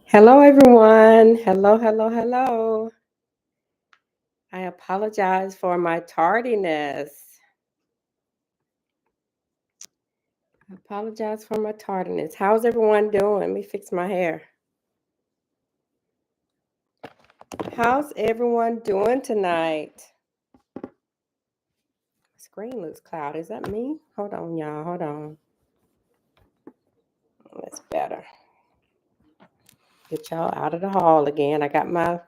Hello, everyone. Hello, hello, hello. I apologize for my tardiness. How's everyone doing? Let me fix my hair. How's everyone doing tonight? Screen looks cloudy. Is that me? Hold on, y'all. Hold on. That's better. Get y'all out of the hall again. I got my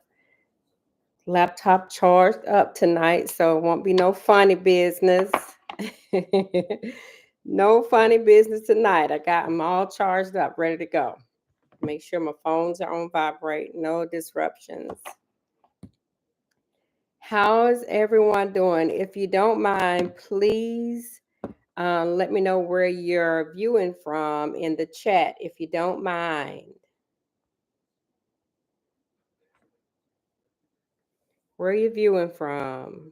laptop charged up tonight, so it won't be no funny business. No funny business tonight. I got them all charged up, ready to go. Make sure my phones are on vibrate, no disruptions. How is everyone doing? If you don't mind, please let me know where you're viewing from in the chat, if you don't mind. Where are you viewing from?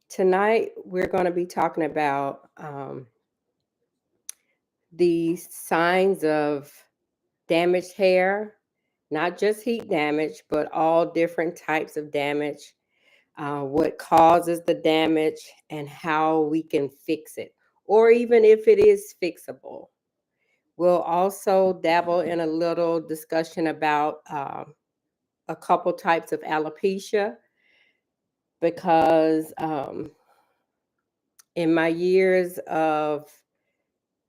Tonight, we're going to be talking about the signs of damaged hair, not just heat damage, but all different types of damage, what causes the damage, and how we can fix it, or even if it is fixable. We'll also dabble in a little discussion about a couple types of alopecia, because in my years of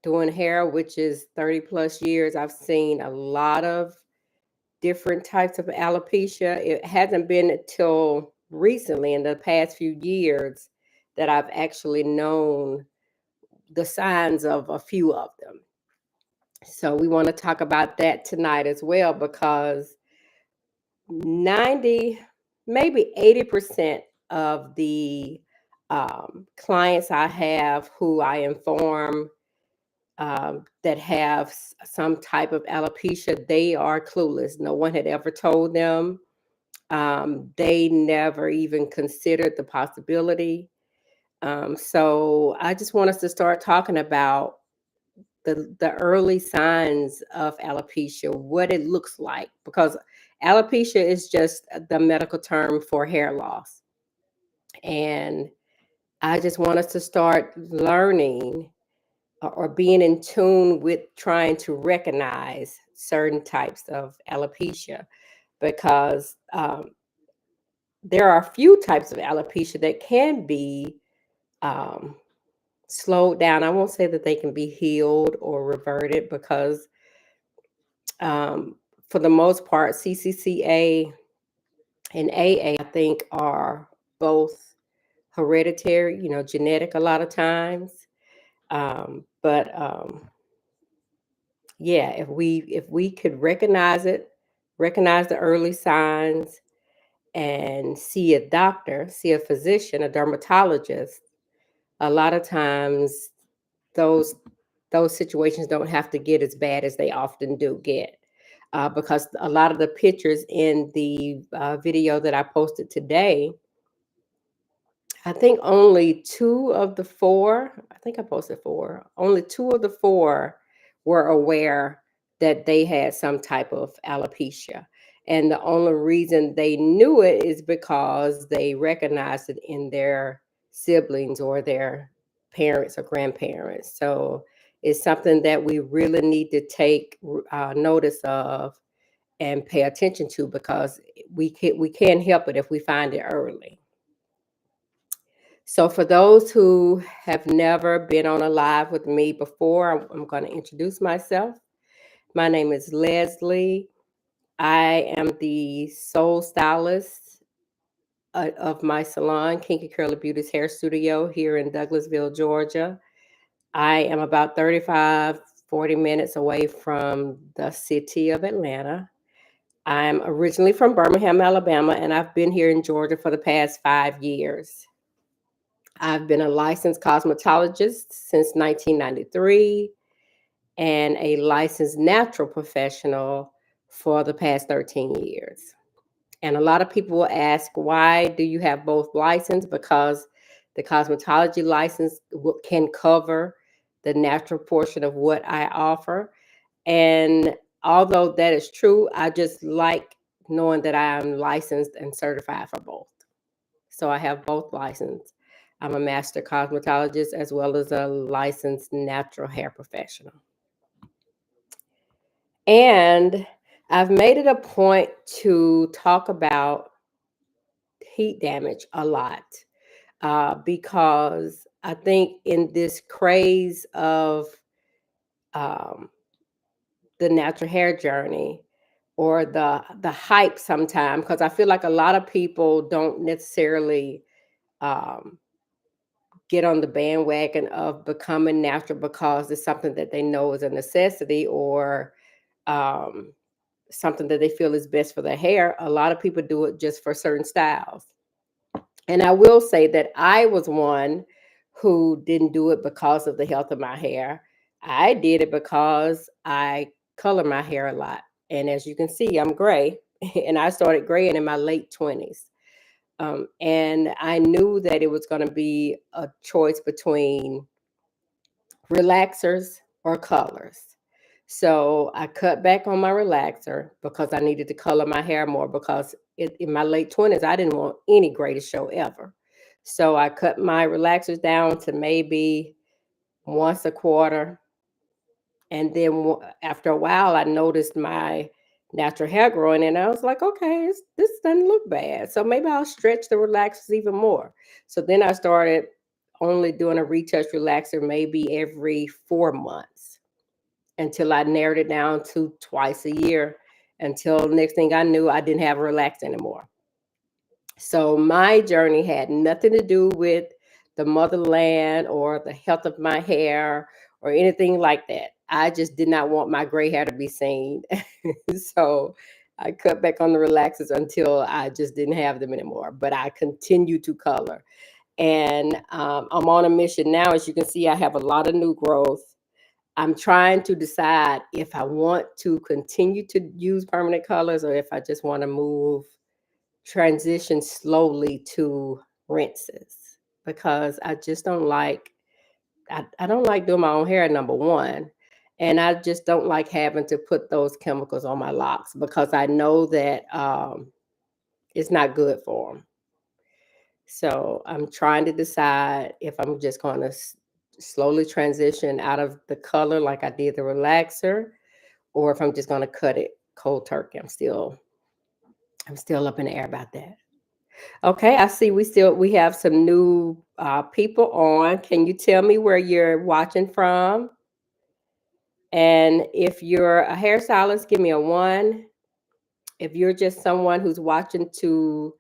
doing hair, which is 30 plus years, I've seen a lot of different types of alopecia. It hasn't been until recently, in the past few years, that I've actually known the signs of a few of them. So we want to talk about that tonight as well, because 90, maybe 80% of the clients I have who I inform that have some type of alopecia, they are clueless. No one had ever told them. They never even considered the possibility. So I just want us to start talking about the early signs of alopecia, what it looks like, because alopecia is just the medical term for hair loss. And I just want us to start learning or being in tune with trying to recognize certain types of alopecia, because there are a few types of alopecia that can be um, slowed down. I won't say that they can be healed or reverted, because um, for the most part, CCCA and AA, I think, are both hereditary, genetic a lot of times. But yeah, if we could recognize it, recognize the early signs, and see a doctor, see a physician, a dermatologist, a lot of times those those situations don't have to get as bad as they often do get. Because a lot of the pictures in the video that I posted today, I think only two of the four, I think I posted four, only two of the four were aware that they had some type of alopecia. And the only reason they knew it is because they recognized it in their siblings or their parents or grandparents. So it's something that we really need to take notice of and pay attention to, because we can help it if we find it early. So, for those who have never been on a live with me before, I'm going to introduce myself. My name is Leslie. I am the sole stylist of my salon, Kinky Curly Beauty's Hair Studio, here in Douglasville, Georgia. I am about 35, 40 minutes away from the city of Atlanta. I'm originally from Birmingham, Alabama, and I've been here in Georgia for the past 5 years. I've been a licensed cosmetologist since 1993 and a licensed natural professional for the past 13 years. And a lot of people will ask, why do you have both licenses? Because the cosmetology license can cover the natural portion of what I offer. And although that is true, I just like knowing that I am licensed and certified for both. So I have both licenses. I'm a master cosmetologist as well as a licensed natural hair professional. And I've made it a point to talk about heat damage a lot, because I think in this craze of um, the natural hair journey, or the hype sometimes, because I feel like a lot of people don't necessarily um, get on the bandwagon of becoming natural because it's something that they know is a necessity, or um, something that they feel is best for their hair. A lot of people do it just for certain styles. And I will say that I was one who didn't do it because of the health of my hair. I did it because I color my hair a lot. And as you can see, I'm gray. And I started graying in my late 20s. And I knew that it was going to be a choice between relaxers or colors. So I cut back on my relaxer because I needed to color my hair more, because in my late 20s, I didn't want any gray to show ever. So I cut my relaxers down to maybe once a quarter. And then after a while, I noticed my natural hair growing, and I was like, okay, this doesn't look bad. So maybe I'll stretch the relaxers even more. So then I started only doing a retouch relaxer maybe every 4 months, until I narrowed it down to twice a year, until next thing I knew, I didn't have a relax anymore. So my journey had nothing to do with the motherland or the health of my hair or anything like that. I just did not want my gray hair to be seen. So I cut back on the relaxers until I just didn't have them anymore. But I continue to color. And I'm on a mission now. As you can see, I have a lot of new growth. I'm trying to decide if I want to continue to use permanent colors, or if I just want to transition slowly to rinses, because I just don't like I don't like doing my own hair, number one. And I just don't like having to put those chemicals on my locks, because I know that it's not good for them. So I'm trying to decide if I'm just going to slowly transition out of the color like I did the relaxer, or if I'm just going to cut it cold turkey. I'm still up in the air about that. Okay, I see we have some new people on. Can you tell me where you're watching from? And if you're a hairstylist, give me a one. If you're just someone who's watching to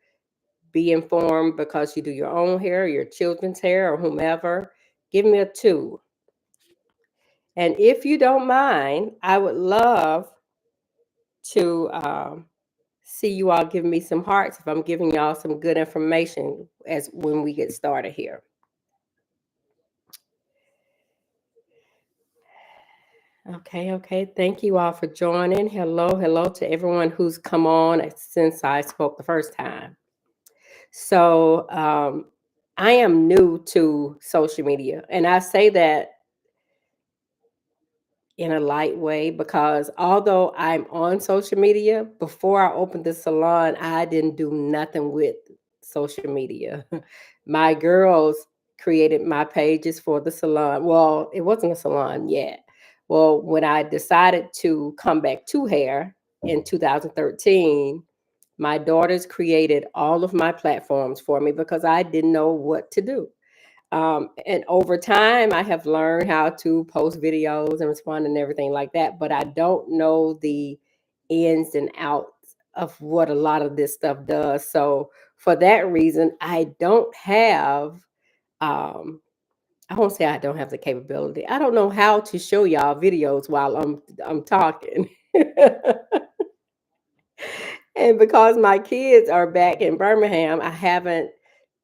be informed because you do your own hair, your children's hair, or whomever, give me a two. And if you don't mind, I would love to see you all give me some hearts if I'm giving y'all some good information as when we get started here. Okay, okay. Thank you all for joining. Hello, hello to everyone who's come on since I spoke the first time. So, I am new to social media, and I say that in a light way, because although I'm on social media, before I opened the salon, I didn't do nothing with social media. My girls created my pages for the salon. Well, it wasn't a salon yet. Well, when I decided to come back to hair in 2013, my daughters created all of my platforms for me because I didn't know what to do. And over time, I have learned how to post videos and respond and everything like that. But I don't know the ins and outs of what a lot of this stuff does. So for that reason, I don't have. I won't say I don't have the capability. I don't know how to show y'all videos while I'm talking. And because my kids are back in Birmingham, I haven't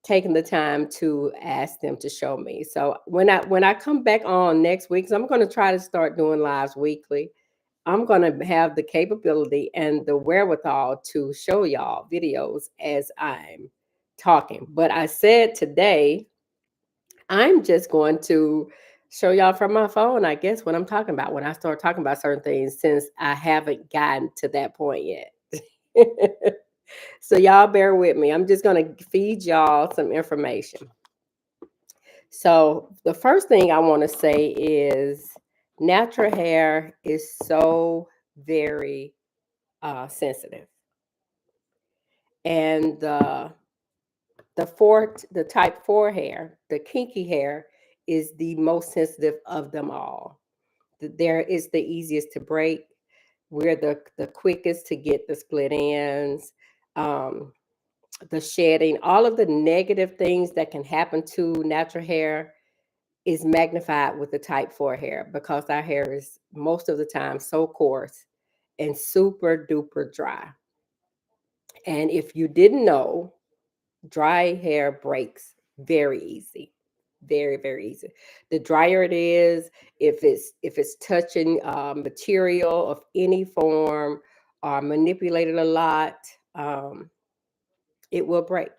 taken the time to ask them to show me. So when I come back on next week, 'cause I'm going to try to start doing lives weekly. I'm going to have the capability and the wherewithal to show y'all videos as I'm talking. But I said today, I'm just going to show y'all from my phone, I guess, what I'm talking about when I start talking about certain things since I haven't gotten to that point yet. So y'all bear with me. I'm just going to feed y'all some information. So the first thing I want to say is natural hair is so very sensitive, and the type 4 hair, the kinky hair, is the most sensitive of them all. There is the easiest to break. We're the quickest to get the split ends, um, the shedding, all of the negative things that can happen to natural hair is magnified with the type 4 hair because our hair is most of the time so coarse and super duper dry. And if you didn't know, dry hair breaks very easy. Very, very easy. The drier it is, if it's touching material of any form or manipulated a lot, um, it will break.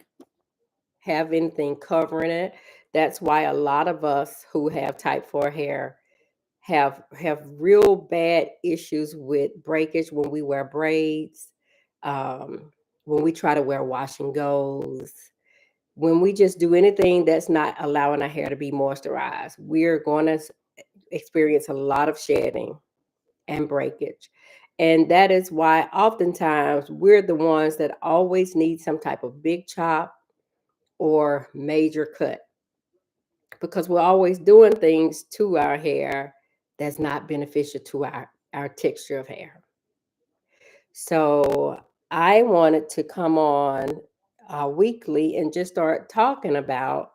Have anything covering it. That's why a lot of us who have type 4 hair have real bad issues with breakage when we wear braids, um, when we try to wear wash and goes, when we just do anything that's not allowing our hair to be moisturized. We're going to experience a lot of shedding and breakage. And that is why oftentimes we're the ones that always need some type of big chop or major cut because we're always doing things to our hair that's not beneficial to our texture of hair. So I wanted to come on weekly and just start talking about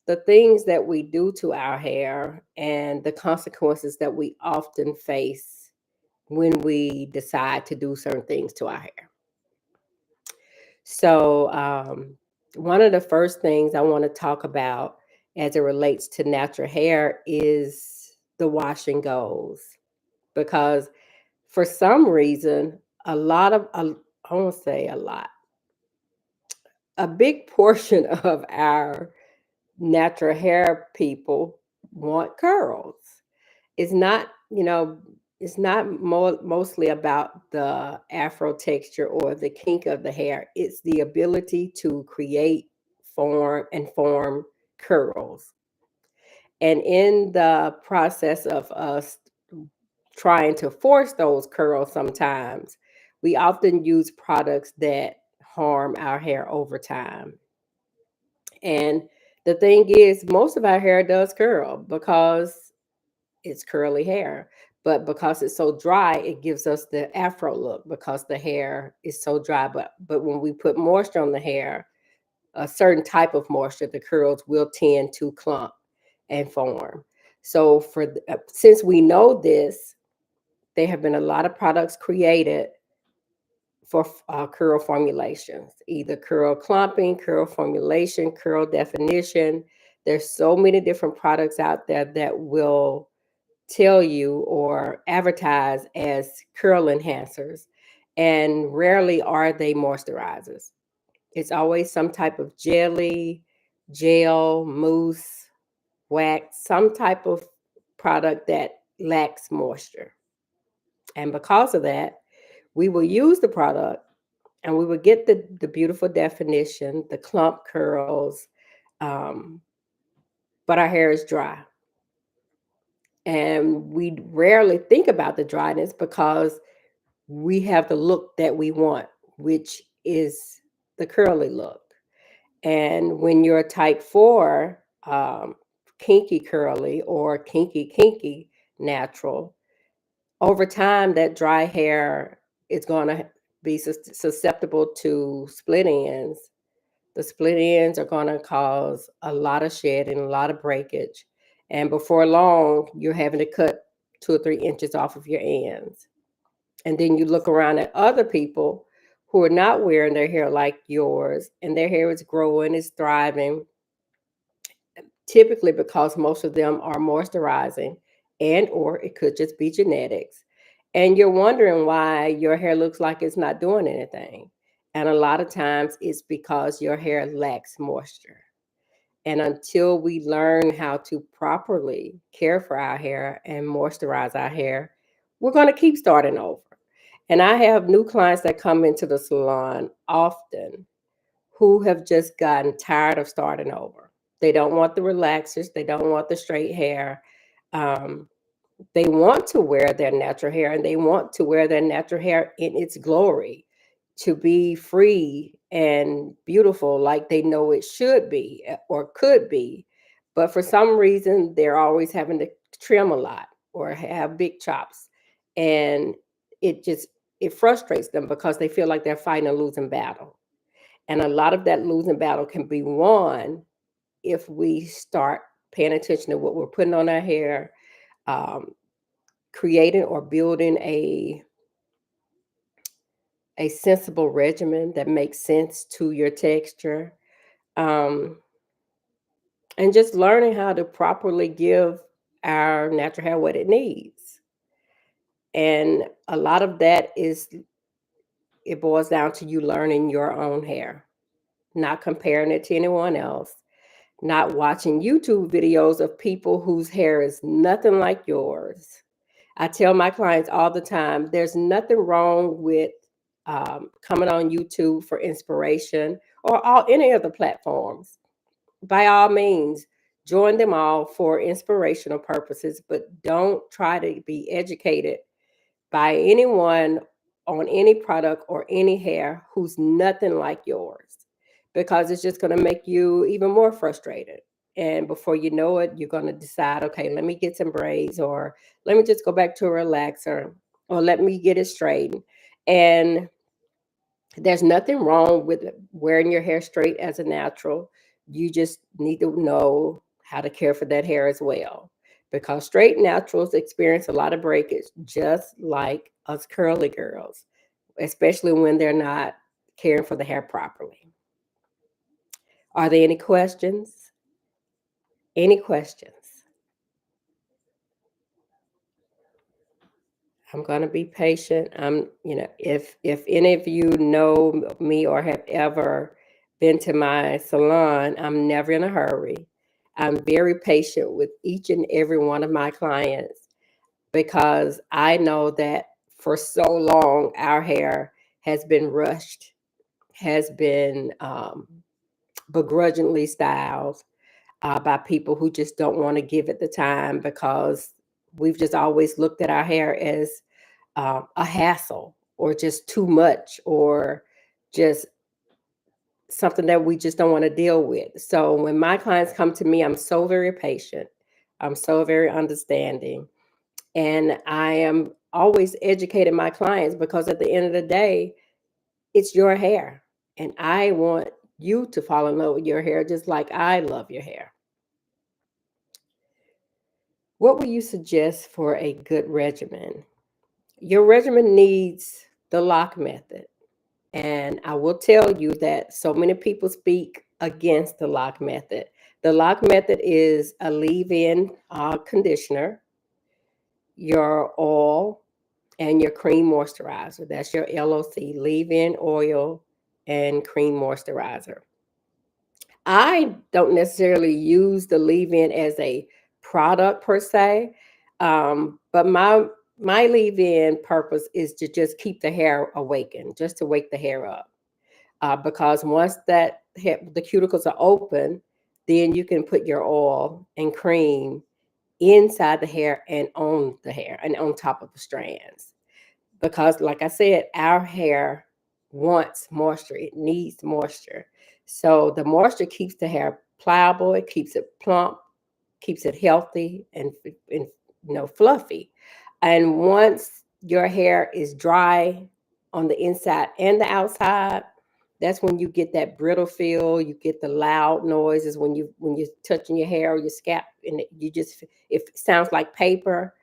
the things that we do to our hair and the consequences that we often face when we decide to do certain things to our hair. So, one of the first things I want to talk about as it relates to natural hair is the wash and goes. Because for some reason, a lot of, I won't say a lot, a big portion of our natural hair people want curls. It's not, it's not mostly about the afro texture or the kink of the hair. It's the ability to create, form curls. And in the process of us trying to force those curls sometimes, we often use products that harm our hair over time. And the thing is, most of our hair does curl because it's curly hair. But because it's so dry, it gives us the afro look because the hair is so dry. But when we put moisture on the hair, a certain type of moisture, the curls will tend to clump and form. So since we know this, there have been a lot of products created for curl formulations, either curl clumping, curl formulation, curl definition. There's so many different products out there that will tell you or advertise as curl enhancers, and rarely are they moisturizers. It's always some type of jelly, gel, mousse, wax, some type of product that lacks moisture. And because of that, we will use the product and we will get the beautiful definition, the clump curls, um, but our hair is dry. And we rarely think about the dryness because we have the look that we want, which is the curly look. And when you're a type 4, kinky curly or kinky natural, over time, that dry hair is going to be susceptible to split ends. The split ends are going to cause a lot of shedding, a lot of breakage. And before long, you're having to cut 2 or 3 inches off of your ends. And then you look around at other people who are not wearing their hair like yours, and their hair is growing, is thriving, typically because most of them are moisturizing, and or it could just be genetics. And you're wondering why your hair looks like it's not doing anything. And a lot of times it's because your hair lacks moisture. And until we learn how to properly care for our hair and moisturize our hair, we're going to keep starting over. And I have new clients that come into the salon often who have just gotten tired of starting over. They don't want the relaxers, they don't want the straight hair. Um, they want to wear their natural hair, and they want to wear their natural hair in its glory, to be free and beautiful like they know it should be or could be. But for some reason, they're always having to trim a lot or have big chops. And it just it frustrates them because they feel like they're fighting a losing battle. And a lot of that losing battle can be won if we start paying attention to what we're putting on our hair, um, creating or building a sensible regimen that makes sense to your texture, um, and just learning how to properly give our natural hair what it needs. And a lot of that is it boils down to you learning your own hair, not comparing it to anyone else, not watching YouTube videos of people whose hair is nothing like yours. I tell my clients all the time there's nothing wrong with coming on YouTube for inspiration or any of the platforms. By all means, join them all for inspirational purposes, but don't try to be educated by anyone on any product or any hair who's nothing like yours, because it's just going to make you even more frustrated. And before you know it, you're going to decide, okay, let me get some braids, or let me just go back to a relaxer, or let me get it straightened. And there's nothing wrong with wearing your hair straight as a natural. You just need to know how to care for that hair as well. Because straight naturals experience a lot of breakage, just like us curly girls, especially when they're not caring for the hair properly. Are there any questions? Any questions? I'm going to be patient. If any of you know me or have ever been to my salon, I'm never in a hurry. I'm very patient with each and every one of my clients because I know that for so long our hair has been rushed, has been begrudgingly styled by people who just don't want to give it the time, because we've just always looked at our hair as a hassle or just too much or just something that we just don't want to deal with. So when my clients come to me, I'm so very patient. I'm so very understanding. And I am always educating my clients because at the end of the day, it's your hair. And I want you to fall in love with your hair just like I love your hair. What would you suggest for a good regimen? Your regimen needs the lock method. And I will tell you that so many people speak against the lock method. The lock method is a leave-in conditioner, your oil, and your cream moisturizer. That's your LOC, leave-in oil and cream moisturizer. I don't necessarily use the leave-in as a product per se, but my leave-in purpose is to just keep the hair awakened, just to wake the hair up. Because once the cuticles are open, then you can put your oil and cream inside the hair and on the hair and on top of the strands. Because, like I said, our hair wants moisture, it needs moisture. So the moisture keeps the hair pliable, it keeps it plump, keeps it healthy and fluffy. And once your hair is dry on the inside and the outside, that's when you get that brittle feel. You get the loud noises when you're touching your hair or your scalp, and it sounds like paper.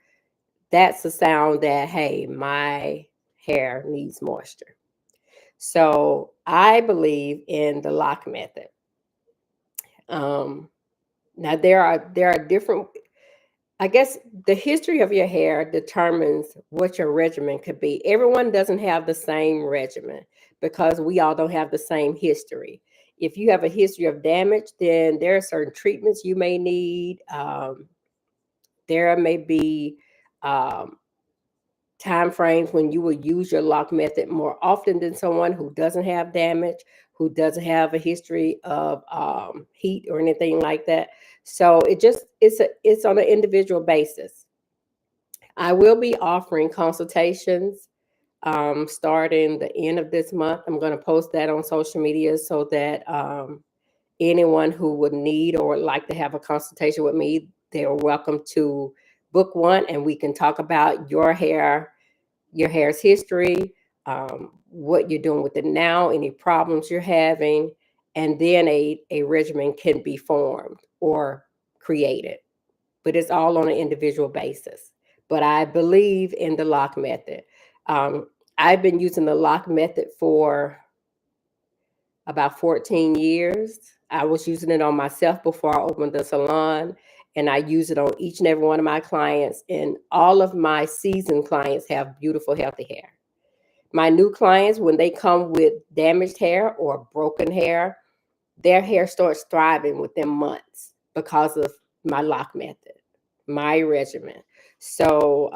That's a sound that, hey, my hair needs moisture. So I believe in the lock method. Um, Now there are different. I guess the history of your hair determines what your regimen could be. Everyone doesn't have the same regimen because we all don't have the same history. If you have a history of damage, then there are certain treatments you may need. There may be um, time frames when you will use your lock method more often than someone who doesn't have damage, who doesn't have a history of heat or anything like that. So it's on an individual basis. I will be offering consultations starting the end of this month. I'm going to post that on social media so that anyone who would need or would like to have a consultation with me, they are welcome to book one, and we can talk about your hair's history, what you're doing with it now, any problems you're having, and then a regimen can be formed or created. But it's all on an individual basis. But I believe in the lock method. Um, I've been using the lock method for about 14 years. I was using it on myself before I opened the salon, and I use it on each and every one of my clients. And all of my seasoned clients have beautiful, healthy hair. My new clients, when they come with damaged hair or broken hair, their hair starts thriving within months because of my lock method, my regimen. So,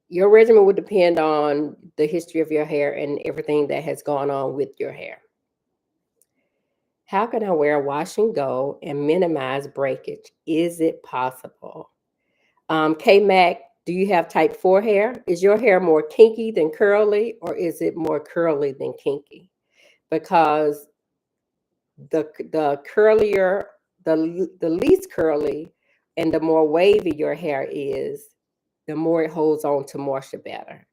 your regimen would depend on the history of your hair and everything that has gone on with your hair. How can I wear wash and go and minimize breakage? Is it possible? K Mac, do you have type 4 hair? Is your hair more kinky than curly, or is it more curly than kinky? Because the curlier, the least curly, and the more wavy your hair is, the more it holds on to moisture better.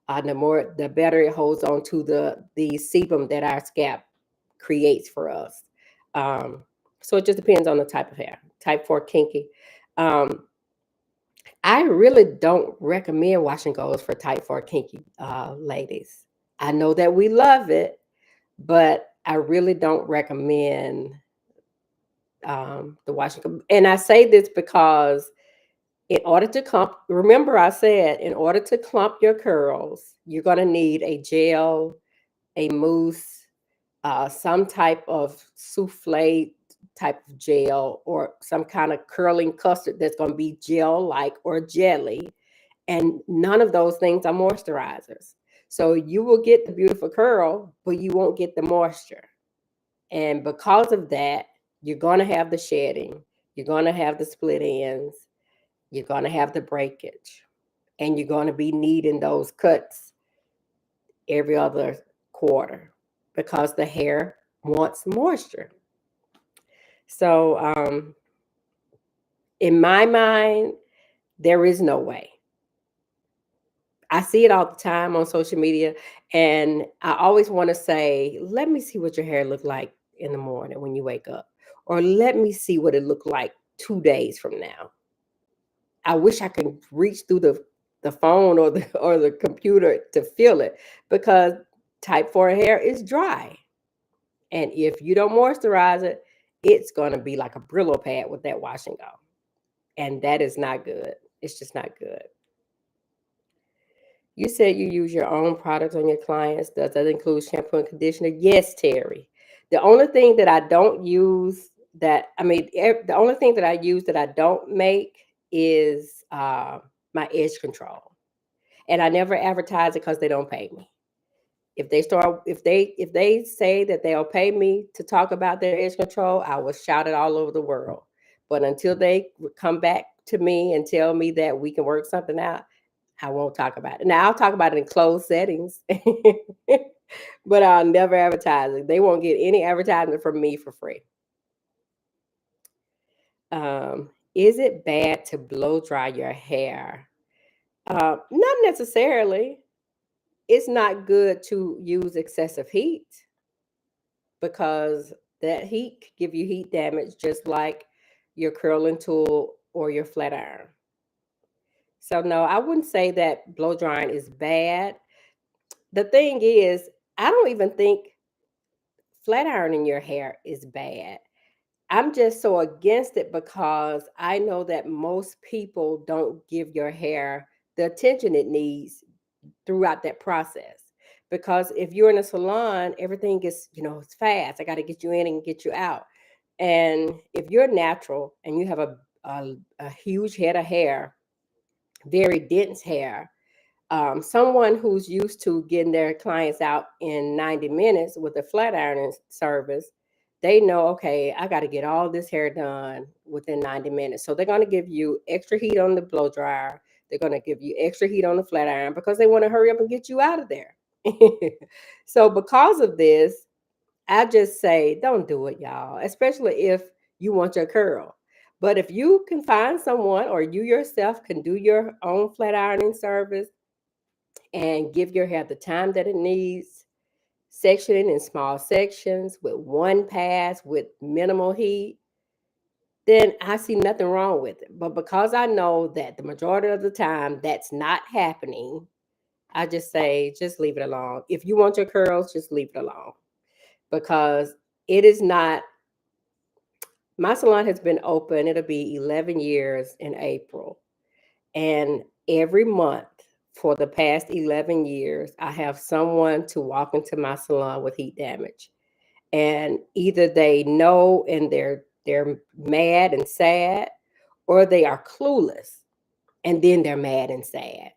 The better it holds on to the sebum that our scalp creates for us. Um, so it just depends on the type of hair. Type 4 kinky. Um, I really don't recommend wash and goes for type 4 kinky ladies. I know that we love it, but I really don't recommend the wash and go. And I say this because in order to clump, remember I said, in order to clump your curls, you're going to need a gel, a mousse, some type of souffle type of gel, or some kind of curling custard that's going to be gel like or jelly. And none of those things are moisturizers. So you will get the beautiful curl, but you won't get the moisture. And because of that, you're going to have the shedding, you're going to have the split ends, you're going to have the breakage, and you're going to be needing those cuts every other quarter because the hair wants moisture. So, in my mind, there is no way. I see it all the time on social media, and I always want to say, "Let me see what your hair look like in the morning when you wake up," or "Let me see what it look like 2 days from now." I wish I could reach through the phone or the or the computer to feel it, because type 4 hair is dry. And if you don't moisturize it, it's going to be like a Brillo pad with that wash and go. And that is not good. It's just not good. You said you use your own products on your clients. Does that include shampoo and conditioner? Yes, Terry. The only thing that I don't use the only thing that I use that I don't make is my edge control. And I never advertise it because they don't pay me. If they say that they'll pay me to talk about their edge control, I will shout it all over the world. But until they come back to me and tell me that we can work something out, I won't talk about it. Now I'll talk about it in closed settings, but I'll never advertise it. They won't get any advertisement from me for free. Is it bad to blow dry your hair? Not necessarily. It's not good to use excessive heat, because that heat could give you heat damage just like your curling tool or your flat iron. So no, I wouldn't say that blow drying is bad. The thing is, I don't even think flat ironing your hair is bad. I'm just so against it because I know that most people don't give your hair the attention it needs throughout that process. Because if you're in a salon, everything is, it's fast. I got to get you in and get you out. And if you're natural and you have a huge head of hair, very dense hair, someone who's used to getting their clients out in 90 minutes with a flat ironing service, they know, okay, I got to get all this hair done within 90 minutes. So they're going to give you extra heat on the blow dryer. They're going to give you extra heat on the flat iron because they want to hurry up and get you out of there. So because of this, I just say, don't do it, y'all, especially if you want your curl. But if you can find someone or you yourself can do your own flat ironing service and give your hair the time that it needs, sectioning in small sections with one pass with minimal heat, then I see nothing wrong with it. But because I know that the majority of the time that's not happening, I just say, just leave it alone. If you want your curls, just leave it alone. Because it is not, my salon has been open, it'll be 11 years in April. And every month for the past 11 years, I have someone to walk into my salon with heat damage. And either they know and they're mad and sad, or they are clueless and then they're mad and sad.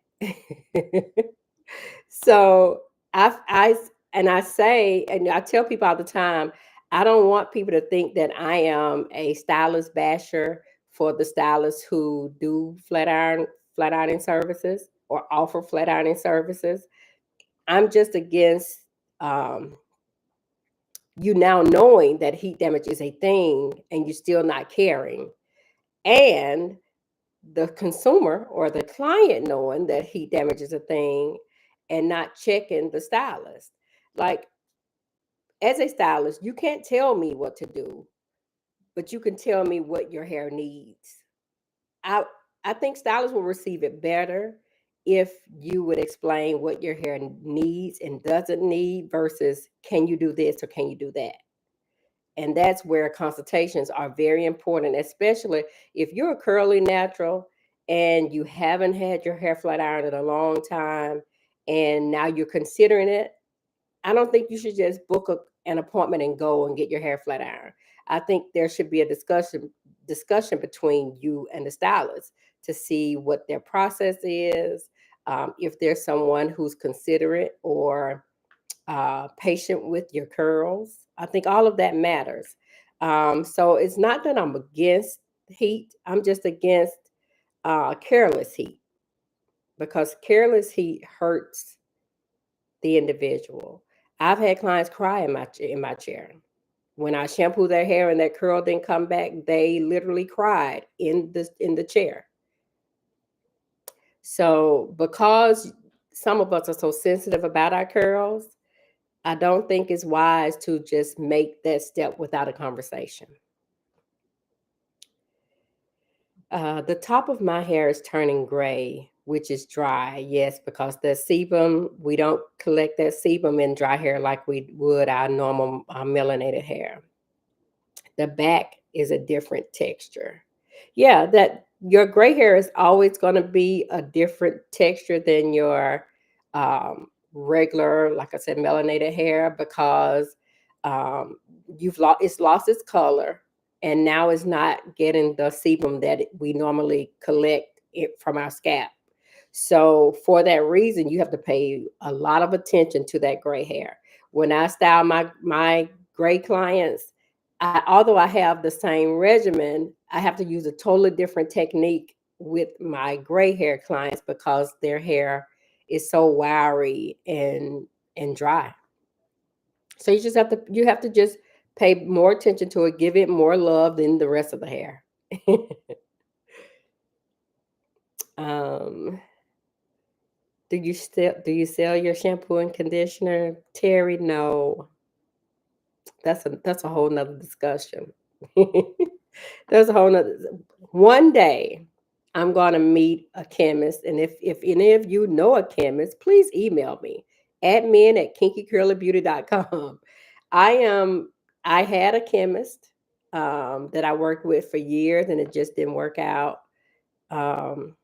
So I say, and I tell people all the time, I don't want people to think that I am a stylist basher for the stylists who do flat ironing services or offer flat ironing services. I'm just against um, you now knowing that heat damage is a thing and you're still not caring, and the consumer or the client knowing that heat damage is a thing and not checking the stylist. Like, as a stylist, you can't tell me what to do, but you can tell me what your hair needs. I I think stylists will receive it better if you would explain what your hair needs and doesn't need versus can you do this or can you do that. And that's where consultations are very important, especially if you're a curly natural and you haven't had your hair flat ironed in a long time and now you're considering it. I don't think you should just book an appointment and go and get your hair flat ironed. I think there should be a discussion between you and the stylist to see what their process is, if there's someone who's considerate or patient with your curls. I think all of that matters. So it's not that I'm against heat. I'm just against careless heat, because careless heat hurts the individual. I've had clients cry in my chair. When I shampoo their hair and that curl didn't come back, they literally cried in the chair. So because some of us are so sensitive about our curls, I don't think it's wise to just make that step without a conversation. The top of my hair is turning gray, which is dry. Yes, because the sebum, we don't collect that sebum in dry hair like we would our normal melanated hair. The back is a different texture. Yeah, that your gray hair is always going to be a different texture than your regular, like I said, melanated hair, because um, it's lost its color, and now it's not getting the sebum that we normally collect it from our scalp. So for that reason, you have to pay a lot of attention to that gray hair. When I style my gray clients, although I have the same regimen, I have to use a totally different technique with my gray hair clients because their hair is so wiry and dry. So you have to just pay more attention to it, give it more love than the rest of the hair. um, do you sell your shampoo and conditioner, Terry? No, that's a whole nother discussion. There's a whole nother. One day, I'm gonna meet a chemist, and if any of you know a chemist, please email me, admin@kinkycurlybeauty.com. I am. I had a chemist that I worked with for years, and it just didn't work out. Um,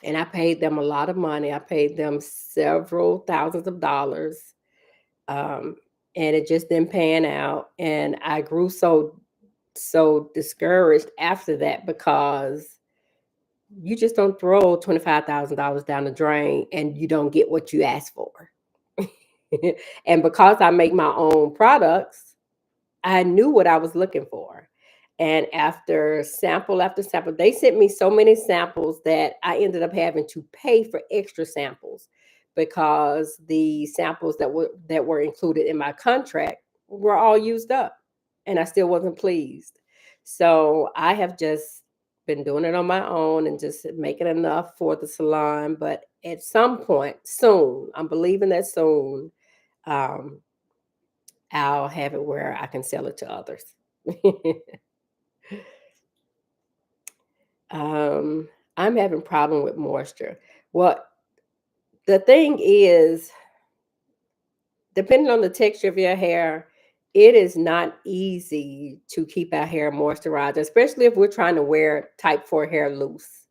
and I paid them a lot of money. I paid them several thousands of dollars, um, and it just didn't pan out. And I grew so discouraged after that because you just don't throw $25,000 down the drain and you don't get what you asked for. And because I make my own products, I knew what I was looking for. And after sample, they sent me so many samples that I ended up having to pay for extra samples because the samples that were included in my contract were all used up, and I still wasn't pleased. So I have just been doing it on my own and just making enough for the salon. But at some point soon, I'm believing that soon, um, I'll have it where I can sell it to others. um, I'm having problem with moisture. Well, the thing is, depending on the texture of your hair, it is not easy to keep our hair moisturized, especially if we're trying to wear type 4 hair loose.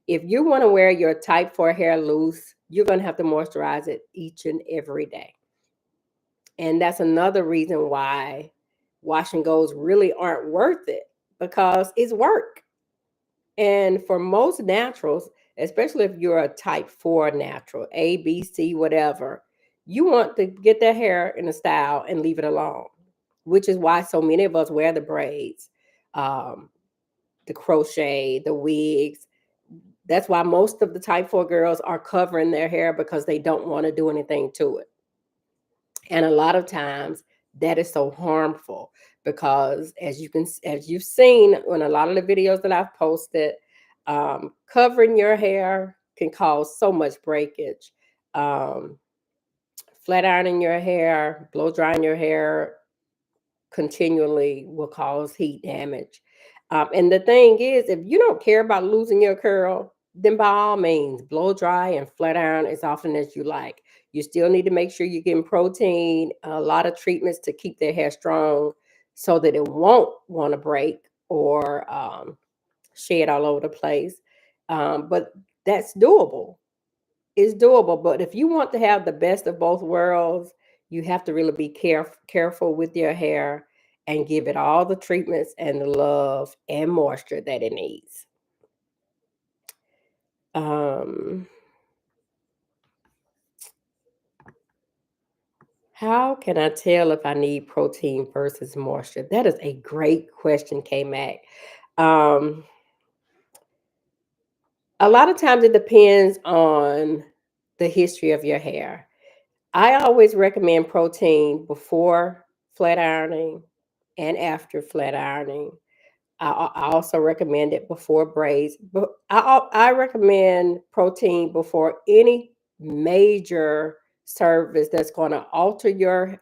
If you want to wear your type 4 hair loose, you're going to have to moisturize it each and every day. And that's another reason why wash and goes really aren't worth it, because it's work. And for most naturals, especially if you're a type 4 natural, A, B, C, whatever, you want to get their hair in a style and leave it alone, which is why so many of us wear the braids, um, the crochet, the wigs. That's why most of the type 4 girls are covering their hair because they don't want to do anything to it. And a lot of times that is so harmful because as you've seen in a lot of the videos that I've posted, covering your hair can cause so much breakage. Um, Flat ironing your hair, blow drying your hair continually will cause heat damage. And the thing is, if you don't care about losing your curl, then by all means, blow dry and flat iron as often as you like. You still need to make sure you're getting protein, a lot of treatments to keep their hair strong so that it won't want to break or shed all over the place. But that's doable. It's doable. But if you want to have the best of both worlds, you have to really be careful with your hair and give it all the treatments and the love and moisture that it needs. Um, how can I tell if I need protein versus moisture? That is a great question, K-Mac. Um, a lot of times it depends on the history of your hair. I always recommend protein before flat ironing and after flat ironing. I also recommend it before braids, but I recommend protein before any major service that's going to alter your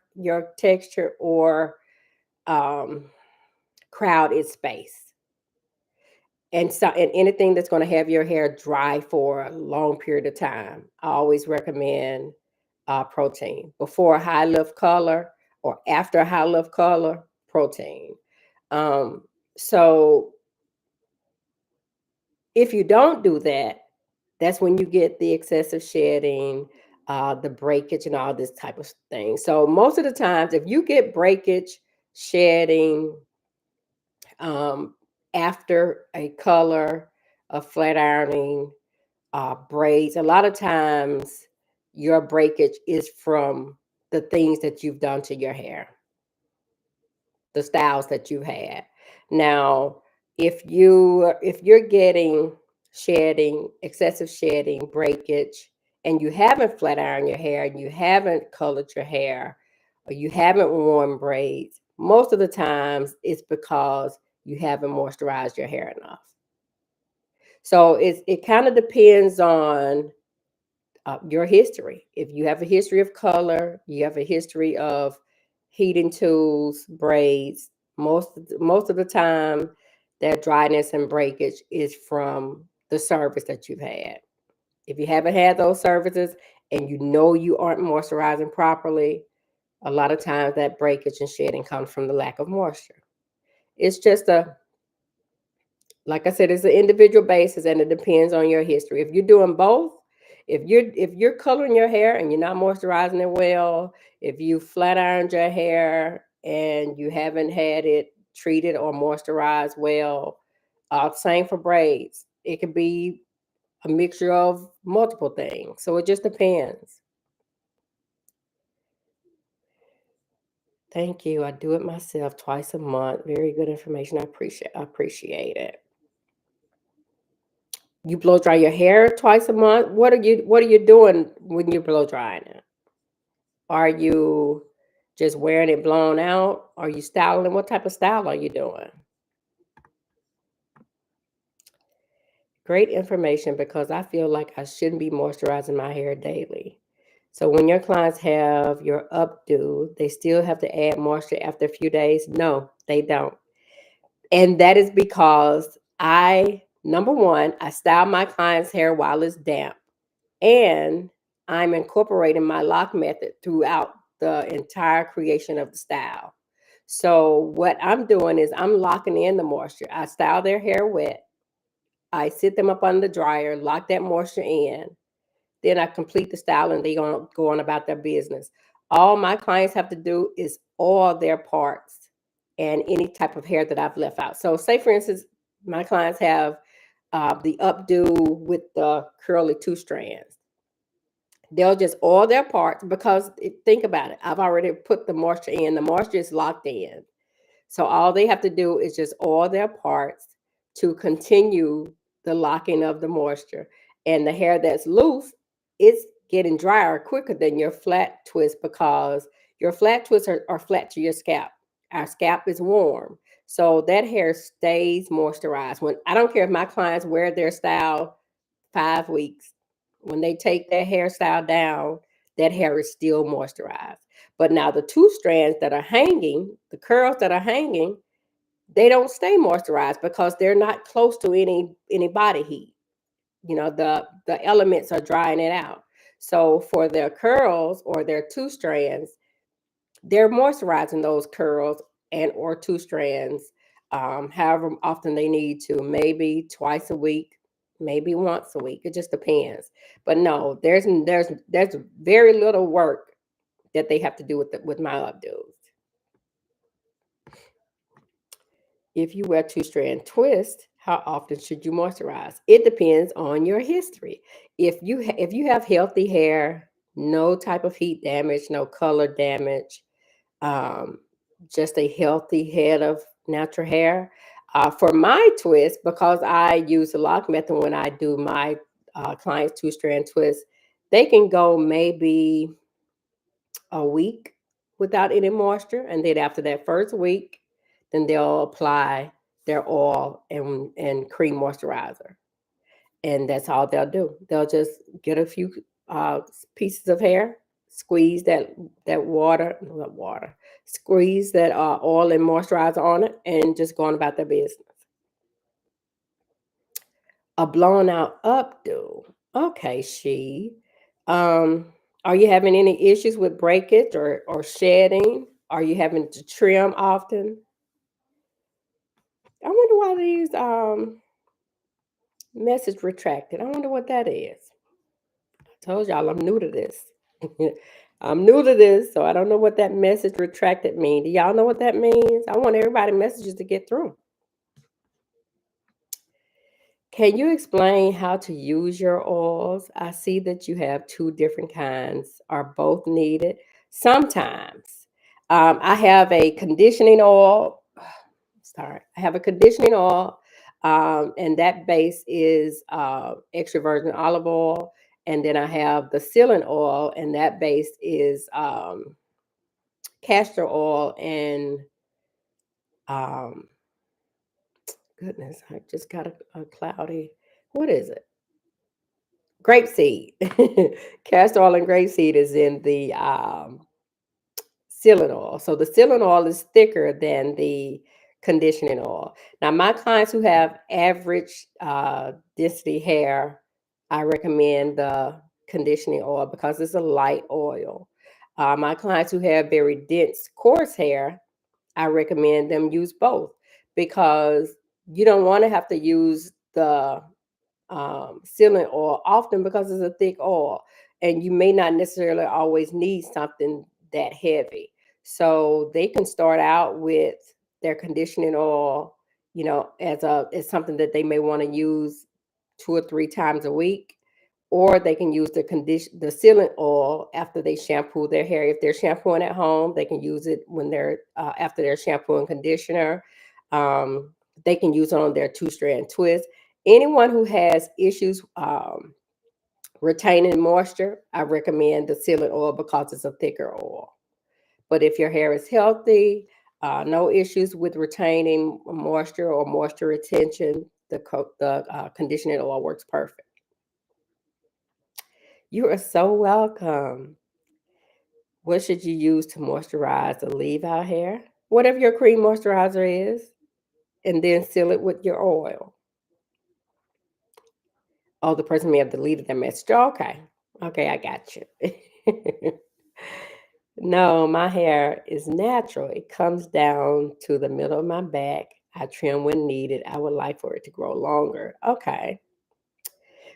texture or um, crowd its space. And anything that's going to have your hair dry for a long period of time, I always recommend protein before a high lift color or after a high lift color. Protein. Um, so if you don't do that, that's when you get the excessive shedding, the breakage, and all this type of thing. So most of the times, if you get breakage, shedding, um, after a color, a flat ironing, braids, a lot of times your breakage is from the things that you've done to your hair, the styles that you had. Now, if you're getting shedding, excessive shedding, breakage, and you haven't flat ironed your hair and you haven't colored your hair or you haven't worn braids, most of the times it's because you haven't moisturized your hair enough. So it kind of depends on your history. If you have a history of color, you have a history of heating tools, braids. Most of the time, that dryness and breakage is from the service that you've had. If you haven't had those services and you know you aren't moisturizing properly, a lot of times that breakage and shedding comes from the lack of moisture. It's just Like I said, it's an individual basis and it depends on your history. If you're doing both, if you're coloring your hair and you're not moisturizing it well, if you flat ironed your hair and you haven't had it treated or moisturized well, same for braids. It could be a mixture of multiple things. So it just depends. Thank you. I do it myself twice a month. Very good information. I appreciate it. You blow dry your hair twice a month. What are you doing when you're blow drying it? Are you just wearing it blown out? Are you styling? What type of style are you doing? Great information because I feel like I shouldn't be moisturizing my hair daily. So when your clients have your updo, they still have to add moisture after a few days? No, they don't. And that is because number one, I style my clients' hair while it's damp. And I'm incorporating my lock method throughout the entire creation of the style. So what I'm doing is I'm locking in the moisture. I style their hair wet. I sit them up on the dryer, lock that moisture in. Then I complete the style and they're going to go on about their business. All my clients have to do is oil their parts and any type of hair that I've left out. So say for instance, my clients have the updo with the curly two strands. They'll just oil their parts because think about it. I've already put the moisture in. The moisture is locked in. So all they have to do is just oil their parts to continue the locking of the moisture. And the hair that's loose, it's getting drier quicker than your flat twist because your flat twists are flat to your scalp. Our scalp is warm. So that hair stays moisturized. When I don't care if my clients wear their style 5 weeks. When they take their hairstyle down, that hair is still moisturized. But now the two strands that are hanging, the curls that are hanging, they don't stay moisturized because they're not close to any body heat. The elements are drying it out. So for their curls or their two strands, they're moisturizing those curls and or two strands, however often they need to, maybe twice a week, maybe once a week. It just depends. But no, there's very little work that they have to do with my updos. If you wear two strand twist, how often should you moisturize? It depends on your history. If you have healthy hair, no type of heat damage, no color damage, um, just a healthy head of natural hair. For my twist, because I use the lock method when I do my clients' two strand twist, they can go maybe a week without any moisture. And then after that first week, then they'll apply their oil and cream moisturizer. And that's all they'll do. They'll just get a few pieces of hair, squeeze that water, not water, squeeze that oil and moisturizer on it, and just go on about their business. A blown out updo. Okay, she. Um, are you having any issues with breakage or shedding? Are you having to trim often? I wonder why these message retracted. I wonder what that is. Told y'all I'm new to this. I'm new to this, so I don't know what that message retracted mean. Do y'all know what that means? I want everybody messages to get through. Can you explain how to use your oils? I see that you have two different kinds. Are both needed? Sometimes. I have a conditioning oil. Sorry, I have a conditioning oil, and that base is extra virgin olive oil. And then I have the sealing oil, and that base is castor oil and um, goodness, I just got a cloudy. What is it? Grapeseed. Castor oil and grapeseed is in the sealing oil. So the sealing oil is thicker than the conditioning oil. Now, my clients who have average density hair, I recommend the conditioning oil because it's a light oil. My clients who have very dense, coarse hair, I recommend them use both because You don't want to have to use the sealant oil often because it's a thick oil, and you may not necessarily always need something that heavy. So they can start out with their conditioning oil, as something that they may want to use 2 or 3 times a week, or they can use the sealant oil after they shampoo their hair. If they're shampooing at home, they can use it when they're after their shampoo and conditioner. Um, they can use it on their two-strand twist. Anyone who has issues retaining moisture, I recommend the sealant oil because it's a thicker oil. But if your hair is healthy, no issues with retaining moisture or moisture retention, the conditioning oil works perfect. You are so welcome. What should you use to moisturize the leave out hair? Whatever your cream moisturizer is, and then seal it with your oil. Oh, the person may have deleted their message. Okay. Okay, I got you. No, my hair is natural. It comes down to the middle of my back. I trim when needed. I would like for it to grow longer. Okay.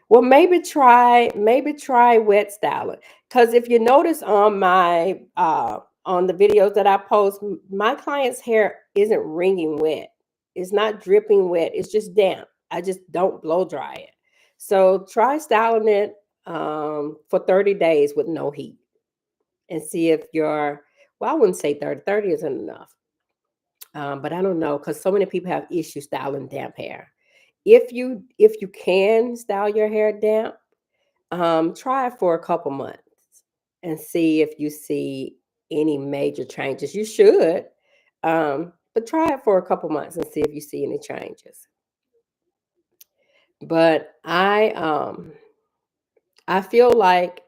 Well, maybe try wet styling. Because if you notice on the videos that I post, my client's hair isn't wringing wet. It's not dripping wet. It's just damp. I just don't blow dry it. So try styling it for 30 days with no heat and see if well, I wouldn't say 30. 30 isn't enough. But I don't know because so many people have issues styling damp hair. If you can style your hair damp, try it for a couple months and see if you see any major changes. You should, but try it for a couple months and see if you see any changes. But I feel like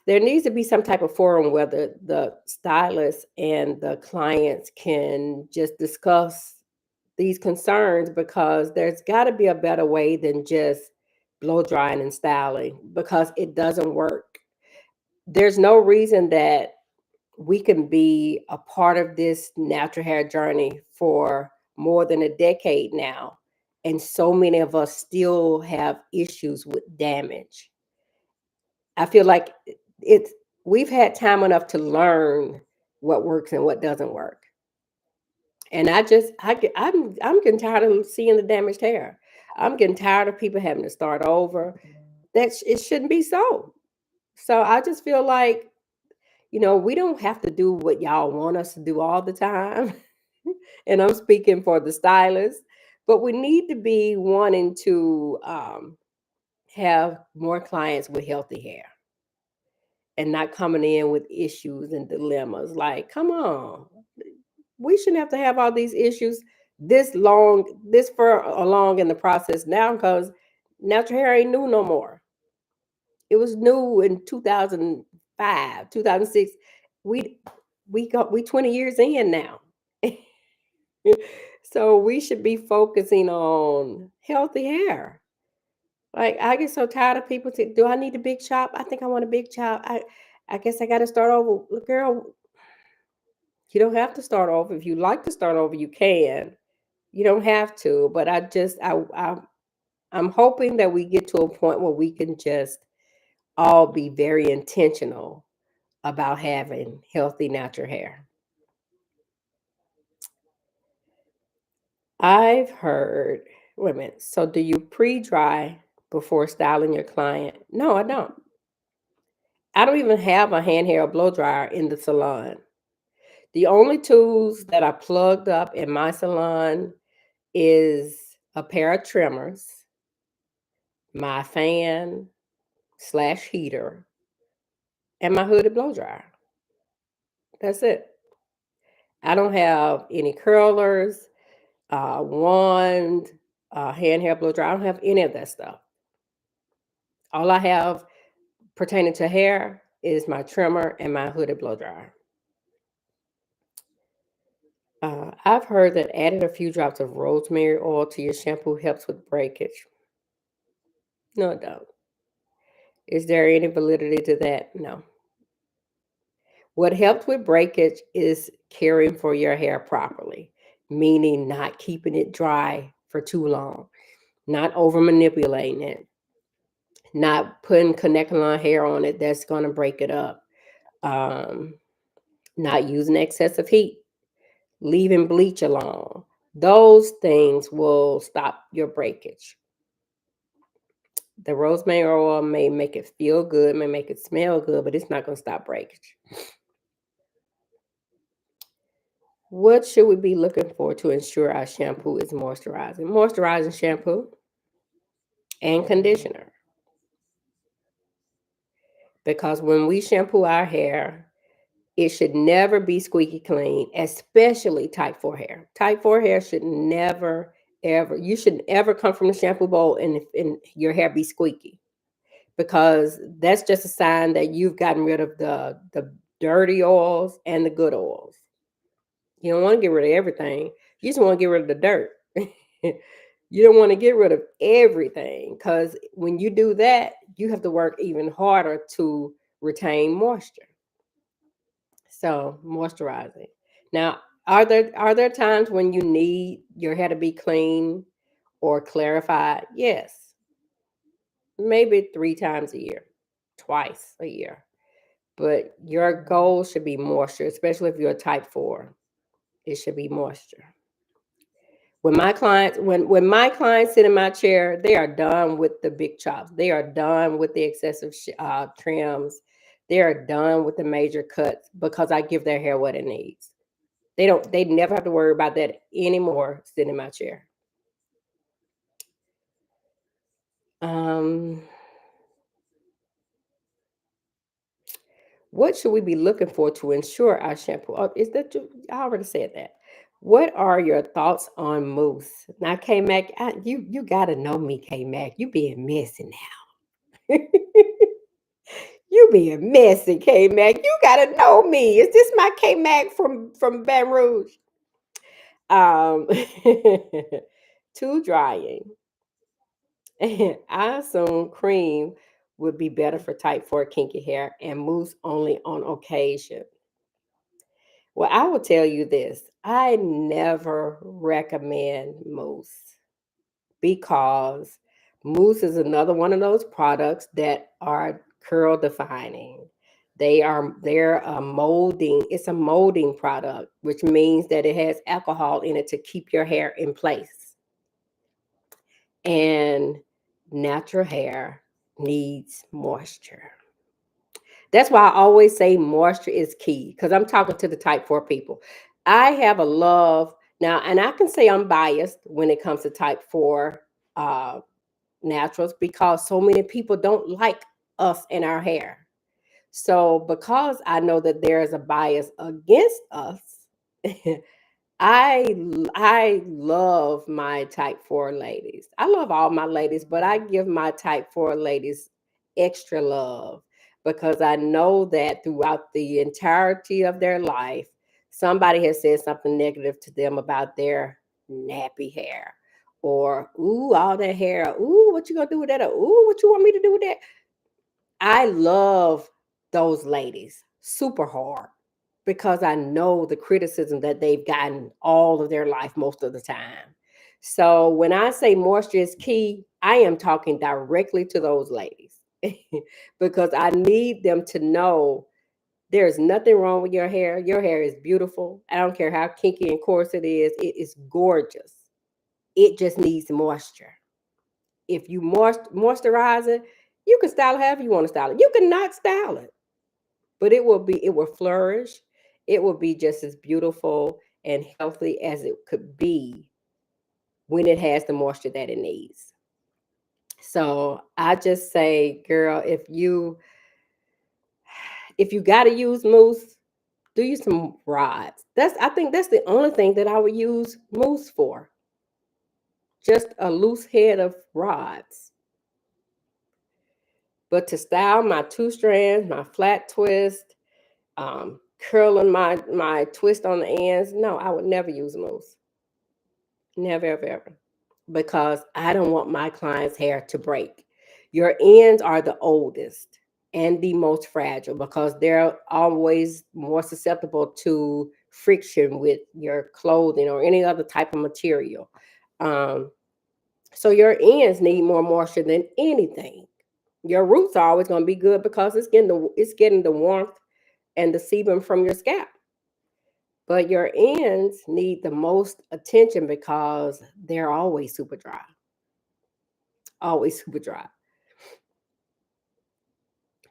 there needs to be some type of forum where the stylist and the clients can just discuss these concerns, because there's got to be a better way than just blow drying and styling, because it doesn't work. There's no reason that we can be a part of this natural hair journey for more than a decade now, and so many of us still have issues with damage. I feel like it's we've had time enough to learn what works and what doesn't work. And I'm getting tired of seeing the damaged hair. I'm getting tired of people having to start over. It shouldn't be so. So I just feel like, we don't have to do what y'all want us to do all the time. And I'm speaking for the stylist, but we need to be wanting to have more clients with healthy hair and not coming in with issues and dilemmas. Like, come on, we shouldn't have to have all these issues this far along in the process now, because natural hair ain't new no more. It was new in 2005, 2006. We we 20 years in now. So we should be focusing on healthy hair. Like, I get so tired of people do I need a big chop? I think I want a big chop. I guess I got to start over. Look, girl, you don't have to start over. If you like to start over, you can. You don't have to, but I'm hoping that we get to a point where we can just all be very intentional about having healthy natural hair. I've heard, wait a minute. So do you pre-dry before styling your client? No, I don't. I don't even have a hand hair blow dryer in the salon. The only tools that I plugged up in my salon is a pair of trimmers, my fan slash heater, and my hooded blow dryer. That's it. I don't have any curlers, wand, hand hair blow dryer. I don't have any of that stuff. All I have pertaining to hair is my trimmer and my hooded blow dryer. I've heard that adding a few drops of rosemary oil to your shampoo helps with breakage. No, it don't. Is there any validity to that? No. What helps with breakage is caring for your hair properly. meaning not keeping it dry for too long, not over manipulating it, not putting connecting hair on it that's going to break it up, um, not using excessive heat, leaving bleach alone. Those things will stop your breakage. The rosemary oil may make it feel good, may make it smell good, but it's not going to stop breakage. What should we be looking for to ensure our shampoo is moisturizing? Moisturizing shampoo and conditioner. Because when we shampoo our hair, it should never be squeaky clean, especially type 4 hair. Type 4 hair should never, ever, you shouldn't ever come from the shampoo bowl and your hair be squeaky, because that's just a sign that you've gotten rid of the dirty oils and the good oils. You don't want to get rid of everything. You just want to get rid of the dirt. You don't want to get rid of everything, because when you do that, you have to work even harder to retain moisture. So moisturizing. Now, are there times when you need your hair to be clean or clarified? Yes, maybe 3 times a year, twice a year. But your goal should be moisture, especially if you're a type 4. It should be moisture. When my clients sit in my chair, they are done with the big chops. They are done with the excessive trims. They are done with the major cuts, because I give their hair what it needs. They never have to worry about that anymore sitting in my chair. Um, what should we be looking for to ensure our shampoo? Oh, is that I already said that. What are your thoughts on mousse? Now, K Mac, you gotta know me, K Mac. You being messy now. You being messy, K Mac. You gotta know me. Is this my K Mac from Baton Rouge? Um, too drying. I assume cream would be better for type 4 kinky hair and mousse only on occasion. Well, I will tell you this. I never recommend mousse, because mousse is another one of those products that are curl defining. They're a molding, it's a molding product, which means that it has alcohol in it to keep your hair in place. And natural hair needs moisture. That's why I always say moisture is key, because I'm talking to the type 4 people. I have a love now, and I can say I'm biased when it comes to type 4 uh, naturals, because so many people don't like us and our hair. So, because I know that there is a bias against us, I love my type 4 ladies. I love all my ladies, but I give my type 4 ladies extra love, because I know that throughout the entirety of their life, somebody has said something negative to them about their nappy hair, or ooh, all that hair. Ooh, what you gonna do with that? Or, ooh, what you want me to do with that? I love those ladies super hard, because I know the criticism that they've gotten all of their life most of the time. So when I say moisture is key, I am talking directly to those ladies, because I need them to know there's nothing wrong with your hair. Your hair is beautiful. I don't care how kinky and coarse it is gorgeous. It just needs moisture. If you moisturize it, you can style it however you want to style it. You can not style it, but it will flourish. It will be just as beautiful and healthy as it could be when it has the moisture that it needs. So I just say, girl, if you got to use mousse, do you some rods. I think that's the only thing that I would use mousse for. Just a loose head of rods. But to style my two strands, my flat twist, curling my twist on the ends, no, I would never use mousse. Never, ever, ever. Because I don't want my client's hair to break. Your ends are the oldest and the most fragile, because they're always more susceptible to friction with your clothing or any other type of material. Um, so your ends need more moisture than anything. Your roots are always going to be good because it's getting the warmth and the sebum from your scalp. But your ends need the most attention because they're always super dry. Always super dry.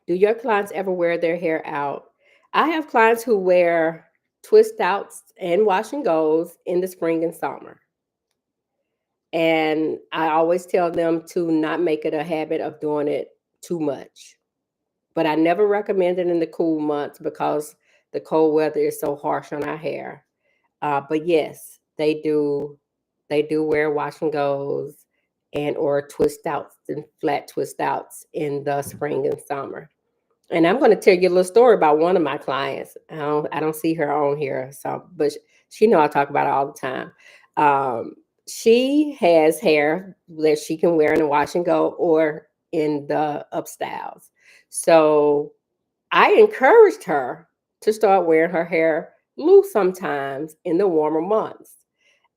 Do your clients ever wear their hair out? I have clients who wear twist outs and wash and goes in the spring and summer. And I always tell them to not make it a habit of doing it too much. But I never recommend it in the cool months because the cold weather is so harsh on our hair. But yes, they do. They do wear wash and goes and or twist outs and flat twist outs in the spring and summer. And I'm going to tell you a little story about one of my clients. I don't see her on here, so but she know I talk about it all the time. Um, she has hair that she can wear in a wash and go or in the up styles. So I encouraged her to start wearing her hair loose sometimes in the warmer months.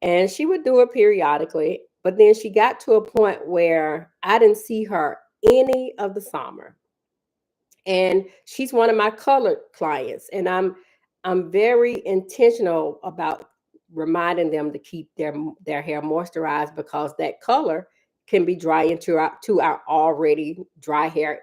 And she would do it periodically, but then she got to a point where I didn't see her any of the summer. And she's one of my colored clients, and I'm very intentional about reminding them to keep their hair moisturized because that color can be dry to our already dry hair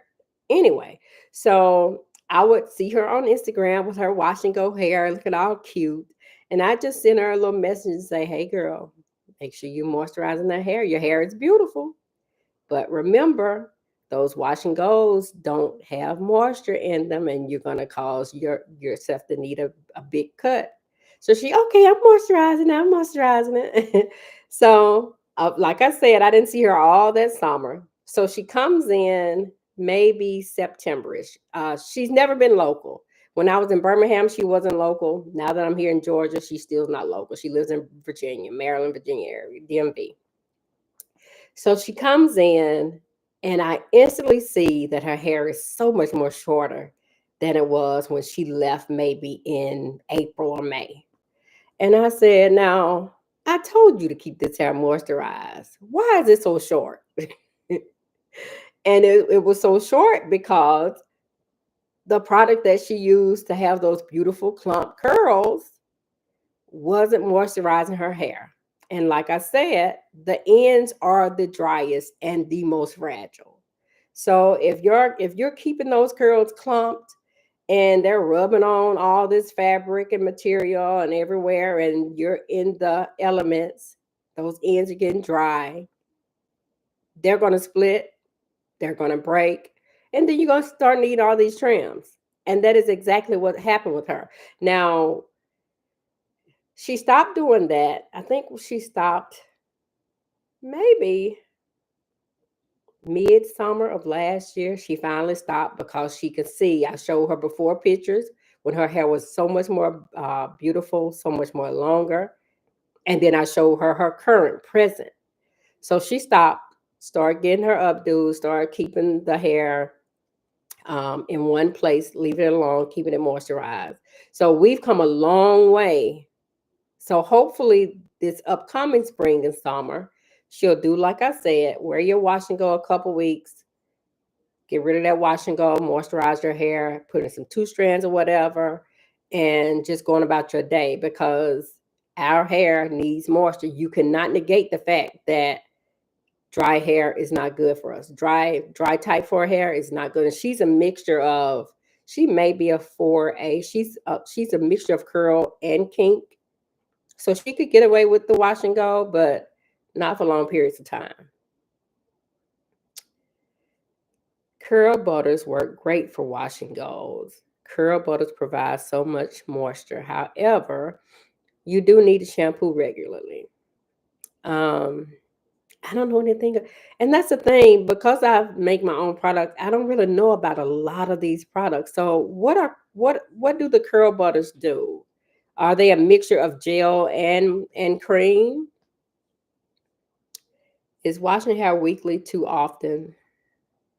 anyway. So I would see her on Instagram with her wash and go hair looking all cute, and I just send her a little message and say, "Hey girl, make sure you moisturizing that hair. Your hair is beautiful, but remember, those wash and goes don't have moisture in them, and you're gonna cause yourself to need a big cut." So she, okay, I'm moisturizing it. So, like I said, I didn't see her all that summer. So she comes in maybe Septemberish. She's never been local. When I was in Birmingham, she wasn't local. Now that I'm here in Georgia, she's still not local. She lives in Virginia, Maryland, Virginia area, DMV. So she comes in, and I instantly see that her hair is so much more shorter than it was when she left, maybe in April or May. And I said, "Now, I told you to keep this hair moisturized. Why is it so short?" And it was so short because the product that she used to have those beautiful clump curls wasn't moisturizing her hair. And like I said, the ends are the driest and the most fragile. So if you're keeping those curls clumped and they're rubbing on all this fabric and material and everywhere, and you're in the elements, those ends are getting dry, they're going to split, they're going to break, and then you're going to start needing all these trims. And that is exactly what happened with her. Now, she stopped doing that. I think she stopped maybe midsummer of last year. She finally stopped because she could see. I showed her before pictures when her hair was so much more beautiful, so much more longer. And then I showed her her current present. So she stopped, started getting her updos, started keeping the hair in one place, leaving it alone, keeping it moisturized. So we've come a long way. So hopefully this upcoming spring and summer, she'll do like I said, wear your wash and go a couple weeks, get rid of that wash and go, moisturize your hair, put in some two strands or whatever, and just going about your day because our hair needs moisture. You cannot negate the fact that dry hair is not good for us. Dry type for hair is not good. And she's a mixture of, she may be a 4A. She's a mixture of curl and kink. So she could get away with the wash and go, but not for long periods of time. Curl butters work great for wash and goes. Curl butters provide so much moisture. However, you do need to shampoo regularly. Um, I don't know anything, and that's the thing because I make my own product. I don't really know about a lot of these products. So, what do the curl butters do? Are they a mixture of gel and cream? Is washing hair weekly too often?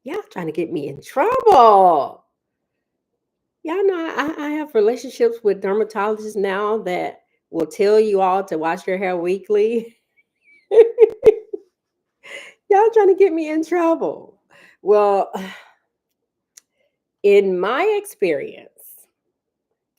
Y'all trying to get me in trouble. Y'all know I have relationships with dermatologists now that will tell you all to wash your hair weekly. Y'all trying to get me in trouble. Well, in my experience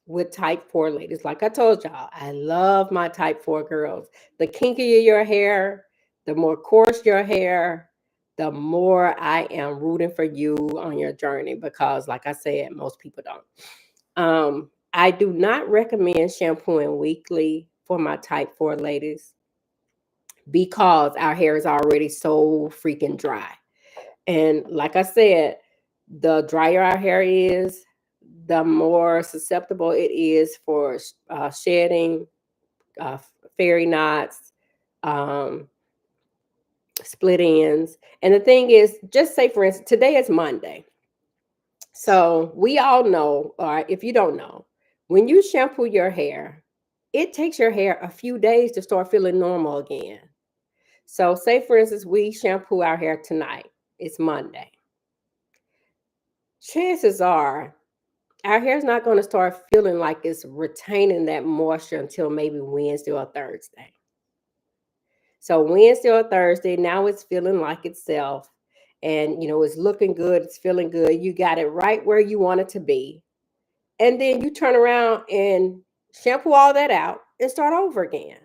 with type 4 ladies, like I told y'all, I love my type 4 girls. The kinkier your hair, the more coarse your hair, the more I am rooting for you on your journey because, like I said, most people don't. I do not recommend shampooing weekly for my type 4 ladies because our hair is already so freaking dry. And like I said, the drier our hair is, the more susceptible it is for shedding, uh, fairy knots, um, split ends. And the thing is, just say for instance, today is Monday. So we all know, or if you don't know, when you shampoo your hair, it takes your hair a few days to start feeling normal again. So, say for instance, we shampoo our hair tonight, it's Monday. Chances are our hair's not going to start feeling like it's retaining that moisture until maybe Wednesday or Thursday. So, Wednesday or Thursday, now it's feeling like itself. And it's looking good, it's feeling good. You got it right where you want it to be. And then you turn around and shampoo all that out and start over again.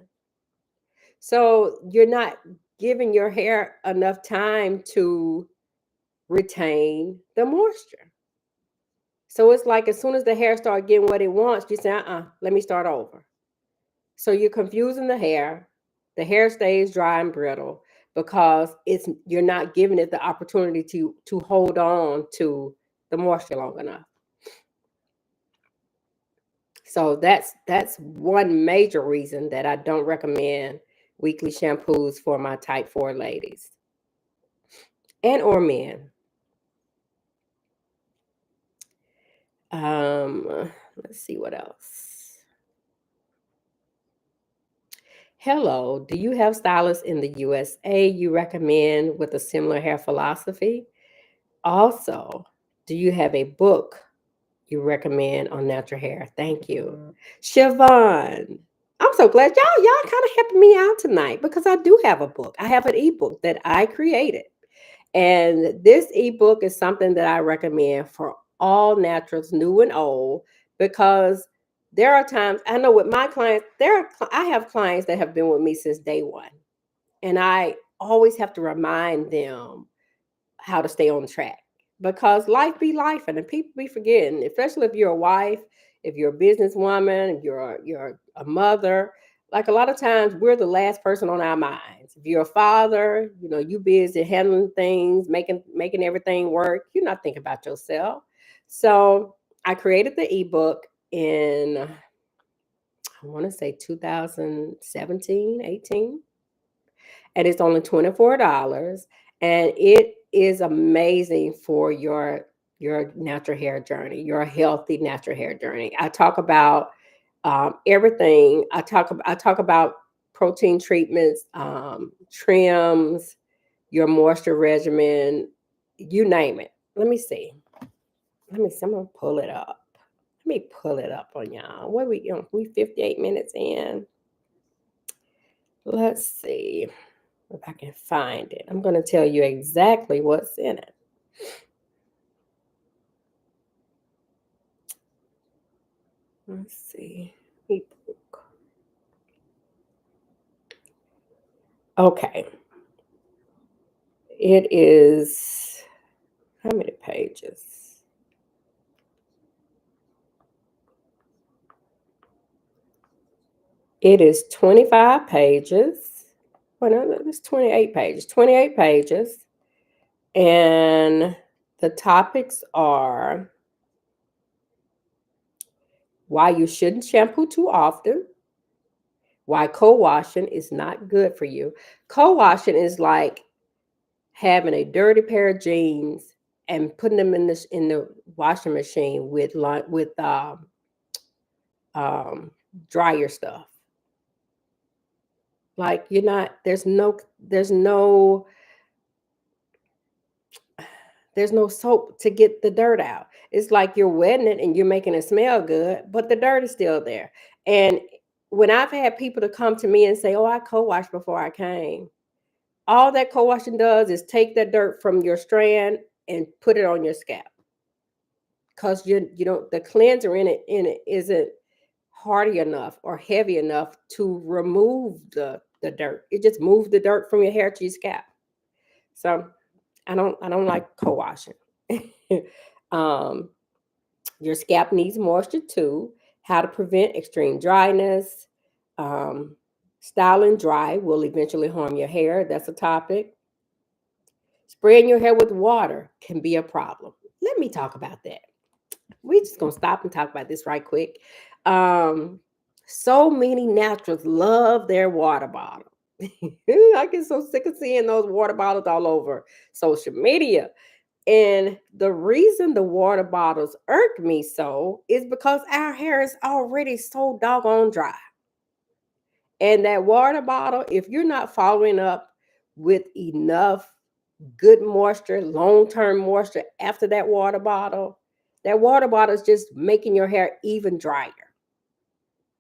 So you're not giving your hair enough time to retain the moisture. So it's like as soon as the hair starts getting what it wants, you say, let me start over. So you're confusing the hair. The hair stays dry and brittle because you're not giving it the opportunity to hold on to the moisture long enough. So that's one major reason that I don't recommend weekly shampoos for my type 4 ladies and or men. Let's see what else. Hello, do you have stylists in the USA you recommend with a similar hair philosophy? Also, do you have a book you recommend on natural hair? Thank you. Siobhan. I'm so glad y'all kind of helping me out tonight because I do have a book. I have an ebook that I created. And this ebook is something that I recommend for all naturals, new and old, because there are times I know with my clients, I have clients that have been with me since day one. And I always have to remind them how to stay on track because life be life and people be forgetting, especially if you're a wife, if you're a businesswoman, if you're a mother. Like a lot of times we're the last person on our minds. If you're a father, you busy handling things, making everything work. You're not thinking about yourself. So I created the ebook in I want to say 2017, 18, and it's only $24, and it is amazing for your natural hair journey, your healthy natural hair journey. I talk about everything. I talk about protein treatments, trims, your moisture regimen, you name it. Let me see. I'm gonna pull it up. Let me pull it up on y'all. What we 58 minutes in. Let's see if I can find it. I'm going to tell you exactly what's in it. Let's see. Ebook. Okay. It is how many pages? It is 25 pages. Well, no, it's 28 pages. 28 pages. And the topics are why you shouldn't shampoo too often, why co-washing is not good for you. Co-washing is like having a dirty pair of jeans and putting them in the washing machine with um, dryer stuff. Like there's no There's no soap to get the dirt out. It's like you're wetting it and you're making it smell good, but the dirt is still there. And when I've had people to come to me and say, "Oh, I co-washed before I came," all that co-washing does is take that dirt from your strand and put it on your scalp, because you don't, the cleanser in it isn't hardy enough or heavy enough to remove the dirt. It just moves the dirt from your hair to your scalp. So I don't like co-washing. um, your scalp needs moisture too. How to prevent extreme dryness. Um, styling dry will eventually harm your hair. That's a topic. Spraying your hair with water can be a problem. Let me talk about that. We just gonna stop and talk about this right quick. Um, so many naturals love their water bottle. I get so sick of seeing those water bottles all over social media. And the reason the water bottles irk me so is because our hair is already so doggone dry. And that water bottle, if you're not following up with enough good moisture, long term moisture after that water bottle is just making your hair even drier,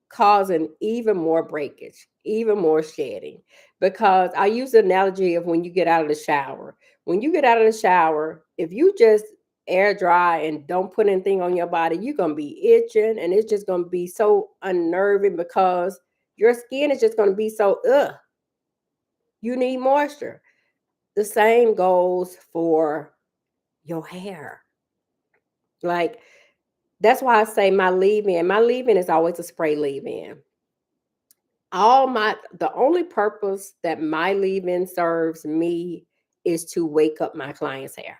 causing even more breakage, even more shedding. Because I use the analogy of when you get out of the shower. When you get out of the shower, if you just air dry and don't put anything on your body, you're going to be itching and it's just going to be so unnerving because your skin is just going to be so, ugh, you need moisture. The same goes for your hair. Like, that's why I say my leave-in. My leave-in is always a spray leave-in. The only purpose that my leave-in serves me is to wake up my client's hair.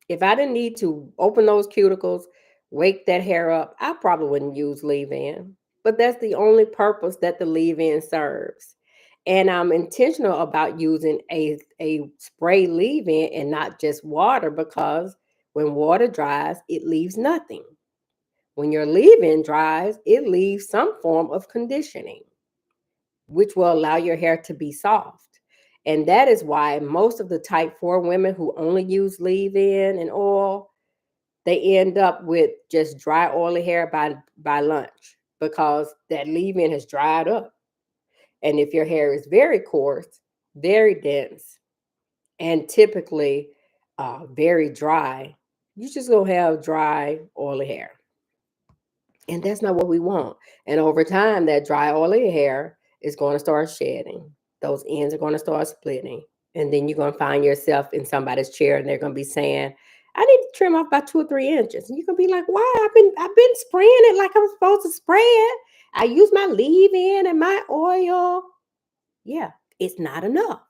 If I didn't need to open those cuticles, wake that hair up, I probably wouldn't use leave-in. But that's the only purpose that the leave-in serves. And I'm intentional about using a spray leave-in and not just water, because when water dries, it leaves nothing. When your leave-in dries, it leaves some form of conditioning, which will allow your hair to be soft. And that is why most of the type 4 women who only use leave-in and oil, they end up with just dry, oily hair by lunch, because that leave-in has dried up. And if your hair is very coarse, very dense, and typically very dry, you just gonna have dry, oily hair. And that's not what we want. And over time, that dry, oily hair is going to start shedding. Those ends are going to start splitting. And then you're going to find yourself in somebody's chair and they're going to be saying, I need to trim off about 2 or 3 inches. And you're going to be like, why? I've been spraying it like I'm supposed to spray it. I use my leave-in and my oil. Yeah, it's not enough.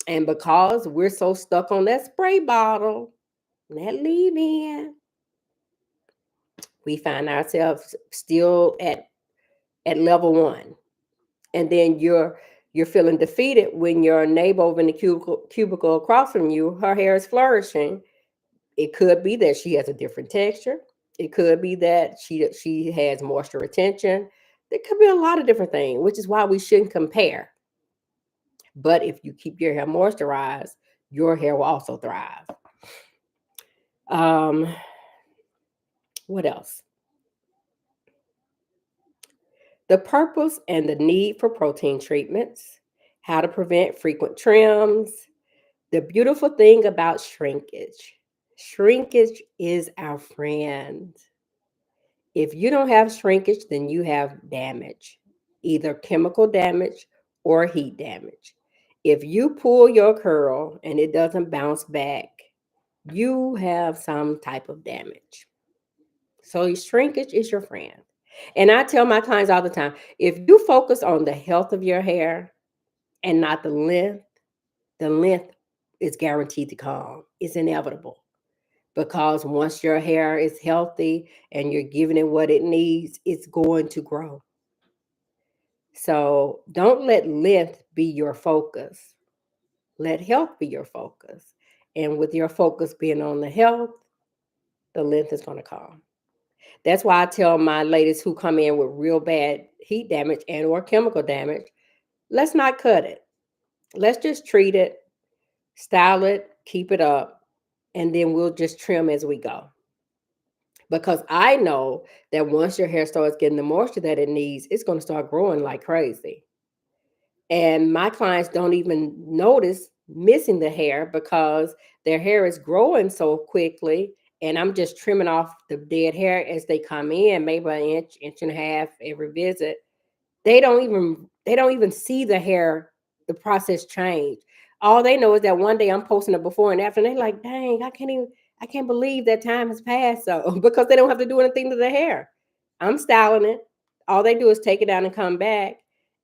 And because we're so stuck on that spray bottle, that leave-in, we find ourselves still at level 1. And then you're feeling defeated when your neighbor over in the cubicle across from you, her hair is flourishing. It could be that she has a different texture. It could be that she has moisture retention. There could be a lot of different things, which is why we shouldn't compare. But if you keep your hair moisturized, your hair will also thrive. What else? The purpose and the need for protein treatments, how to prevent frequent trims. The beautiful thing about shrinkage is our friend. If you don't have shrinkage, then you have damage, either chemical damage or heat damage. If you pull your curl and it doesn't bounce back, you have some type of damage. So shrinkage is your friend. And I tell my clients all the time, if you focus on the health of your hair and not the length is guaranteed to come. It's inevitable, because once your hair is healthy and you're giving it what it needs, it's going to grow. So don't let length be your focus. Let health be your focus. And with your focus being on the health, the length is going to come. That's why I tell my ladies who come in with real bad heat damage and or chemical damage, let's not cut it. Let's just treat it, style it, keep it up, and then we'll just trim as we go. Because I know that once your hair starts getting the moisture that it needs, it's going to start growing like crazy. And my clients don't even notice missing the hair because their hair is growing so quickly. And I'm just trimming off the dead hair as they come in, maybe an inch, inch and a half every visit. They don't even see the hair, the process change. All they know is that one day I'm posting a before and after, and they're like, dang, I can't believe that time has passed. So because they don't have to do anything to the hair. I'm styling it. All they do is take it down and come back.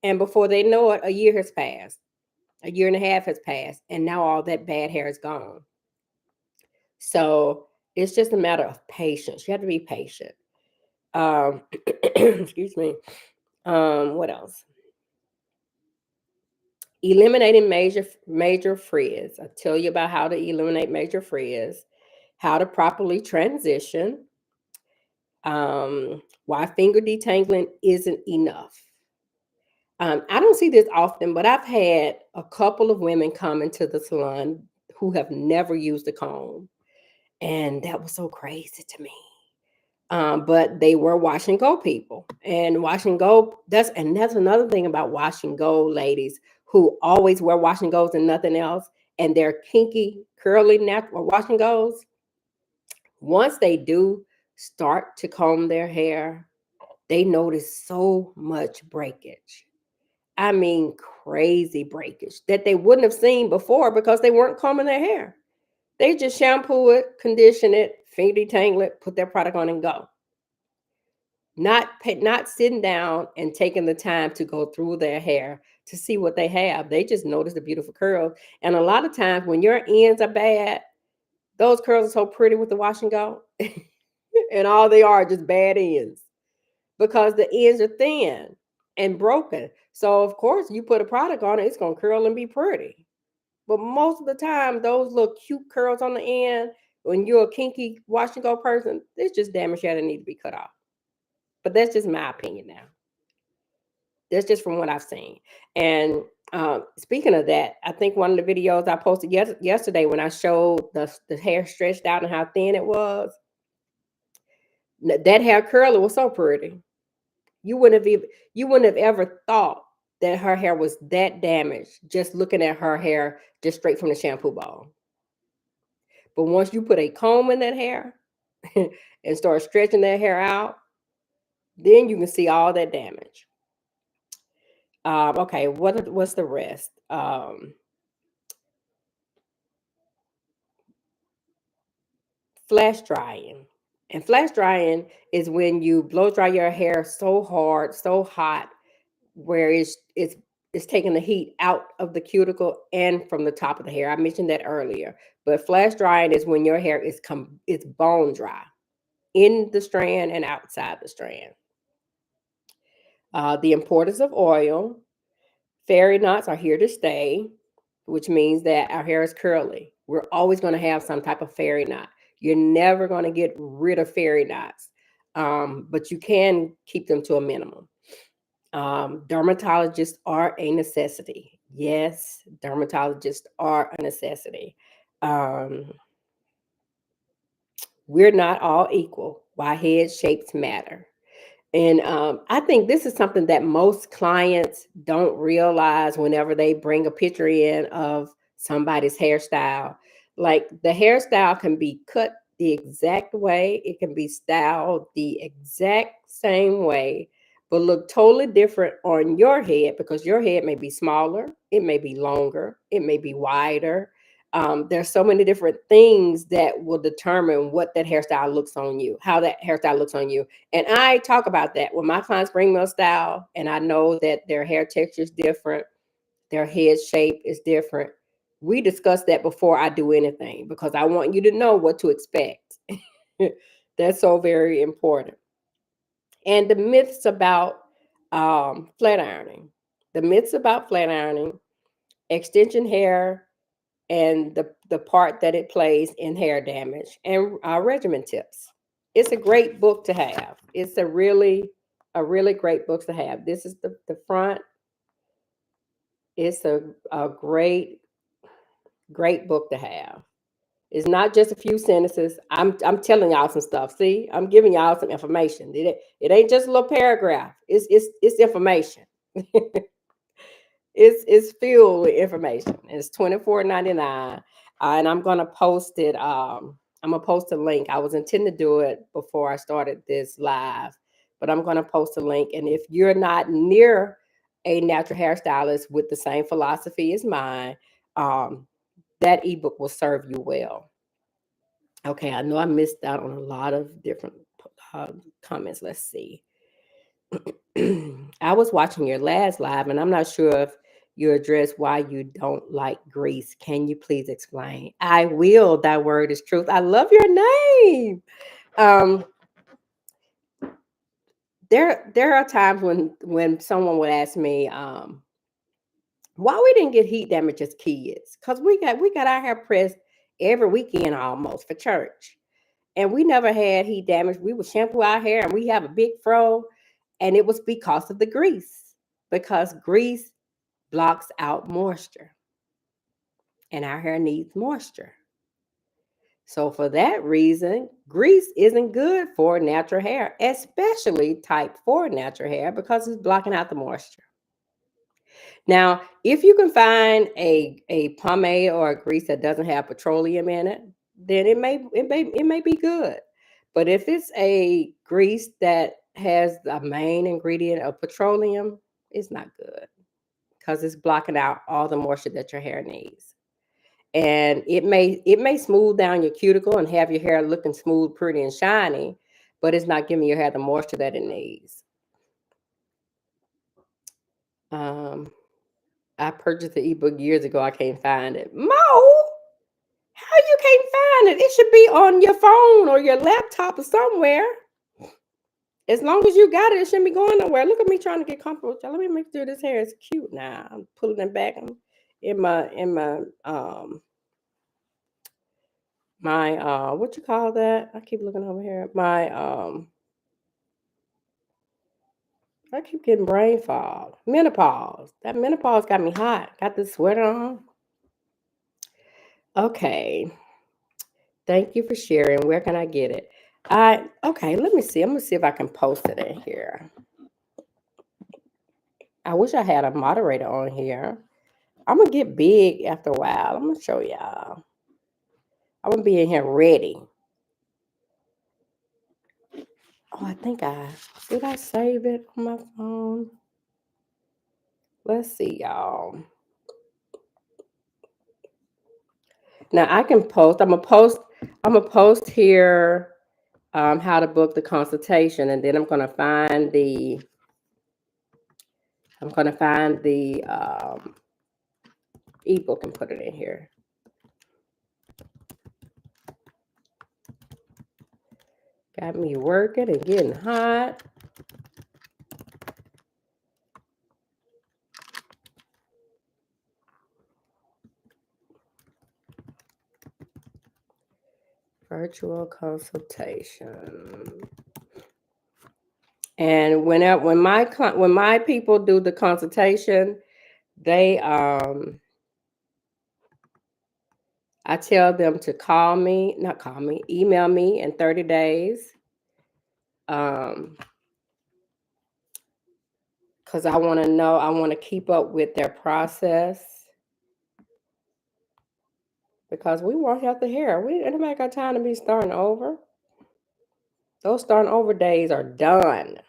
And before they know it, a year has passed. A year and a half has passed. And now all that bad hair is gone. So it's just a matter of patience. You have to be patient. Excuse me. What else? Eliminating major frizz. I tell you about how to eliminate major frizz, how to properly transition, why finger detangling isn't enough. I don't see this often, but I've had a couple of women come into the salon who have never used a comb, and that was so crazy to me. But they were wash and go people, and wash and go. That's another thing about wash and go ladies who always wear wash and goes and nothing else, and they're kinky, curly, natural wash and goes. Once they do start to comb their hair, they notice so much breakage. I mean, crazy breakage that they wouldn't have seen before because they weren't combing their hair. They just shampoo it, condition it, finger detangle it, put their product on and go. Not sitting down and taking the time to go through their hair to see what they have. They just notice the beautiful curls. And a lot of times when your ends are bad, those curls are so pretty with the wash and go. And all they are just bad ends because the ends are thin and broken. So of course you put a product on it, it's gonna curl and be pretty. But most of the time, those little cute curls on the end, when you're a kinky wash and go person, it's just damaged hair that need to be cut off. But that's just my opinion now. That's just from what I've seen. And speaking of that, I think one of the videos I posted yesterday when I showed the hair stretched out and how thin it was, that hair curler was so pretty. You wouldn't have ever thought that her hair was that damaged just looking at her hair just straight from the shampoo bowl. But once you put a comb in that hair and start stretching that hair out, then you can see all that damage. Okay, what's the rest? Flash drying. And flash drying is when you blow dry your hair so hard, so hot, where it's taking the heat out of the cuticle and from the top of the hair. I mentioned that earlier. But flash drying is when your hair it's bone dry in the strand and outside the strand. The importance of oil. Fairy knots are here to stay, which means that our hair is curly. We're always going to have some type of fairy knot. You're never going to get rid of fairy knots, but you can keep them to a minimum. Dermatologists are a necessity. Yes, dermatologists are a necessity. Um, we're not all equal. Why head shapes matter. And I think this is something that most clients don't realize whenever they bring a picture in of somebody's hairstyle. Like the hairstyle can be cut the exact way, it can be styled the exact same way, but look totally different on your head because your head may be smaller, it may be longer, it may be wider. There's so many different things that will determine what that hairstyle looks on you, how that hairstyle looks on you. And I talk about that when my clients bring me a style and I know that their hair texture is different, their head shape is different. We discuss that before I do anything because I want you to know what to expect. That's so very important. And the myths about flat ironing. The myths about flat ironing, extension hair, and the part that it plays in hair damage, and regimen tips. It's a great book to have. It's a really great book to have. This is the front. It's a great book to have. It's not just a few sentences. I'm telling y'all some stuff. See, I'm giving y'all some information. It ain't just a little paragraph. It's information. It's filled with information. It's $24.99, and I'm gonna post it. I'm gonna post a link. I was intending to do it before I started this live, but I'm gonna post a link. And if you're not near a natural hairstylist with the same philosophy as mine, um, that ebook will serve you well. Okay, I know I missed out on a lot of different comments. Let's see. I was watching your last live, and I'm not sure if you addressed why you don't like grease. Can you please explain? I will. That word is truth. I love your name. Um, there are times when someone would ask me why we didn't get heat damage as kids, because we got our hair pressed every weekend almost for church, and we never had heat damage. We would shampoo our hair, and we have a big fro, and it was because of the grease, because grease blocks out moisture, and our hair needs moisture. So for that reason, grease isn't good for natural hair, especially type 4 natural hair, because it's blocking out the moisture. Now, if you can find a pomade or a grease that doesn't have petroleum in it, then it may be good. But if it's a grease that has the main ingredient of petroleum, it's not good, because it's blocking out all the moisture that your hair needs. And it may smooth down your cuticle and have your hair looking smooth, pretty, and shiny, but it's not giving your hair the moisture that it needs. Um, I purchased the ebook years ago. I can't find it. Mo, how you can't find it? It should be on your phone or your laptop or somewhere. As long as you got it, it shouldn't be going nowhere. Look at me trying to get comfortable. Let me make sure this hair is cute now. I'm pulling it back. I'm in my what you call that? I keep looking over here. I keep getting brain fog. Menopause. That menopause got me hot. Got this sweater on. Okay. Thank you for sharing. Where can I get it? Okay, let me see. I'm gonna see if I can post it in here. I wish I had a moderator on here. I'm gonna get big after a while. I'm gonna show y'all. I'm gonna be in here ready. Oh, I think I did I save it on my phone? Let's see, y'all. Now I can post. I'm gonna post here how to book the consultation, and then I'm gonna find the ebook and put it in here. Got me working and getting hot. Virtual consultation. And when my people do the consultation, they I tell them to not call me, email me in 30 days. Because I want to know, I want to keep up with their process, because we want healthy hair. Anybody got time to be starting over? Those starting over days are done.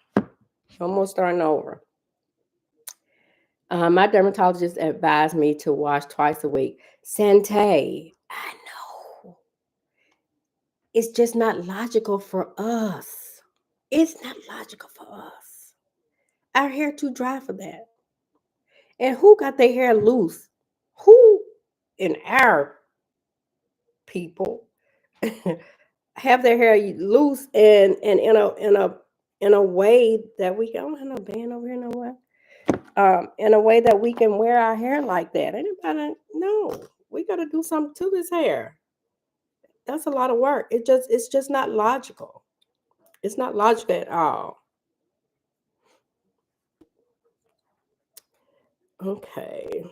Almost starting over. My dermatologist advised me to wash twice a week. Sante, I know. It's just not logical for us. It's not logical for us. Our hair too dry for that. And who got their hair loose? Who in our people have their hair loose and in a way that we don't have no band over here, no what? In a way that we can wear our hair like that. Anybody? No, we got to do something to this hair. That's a lot of work. It's just not logical. It's not logical at all. Okay.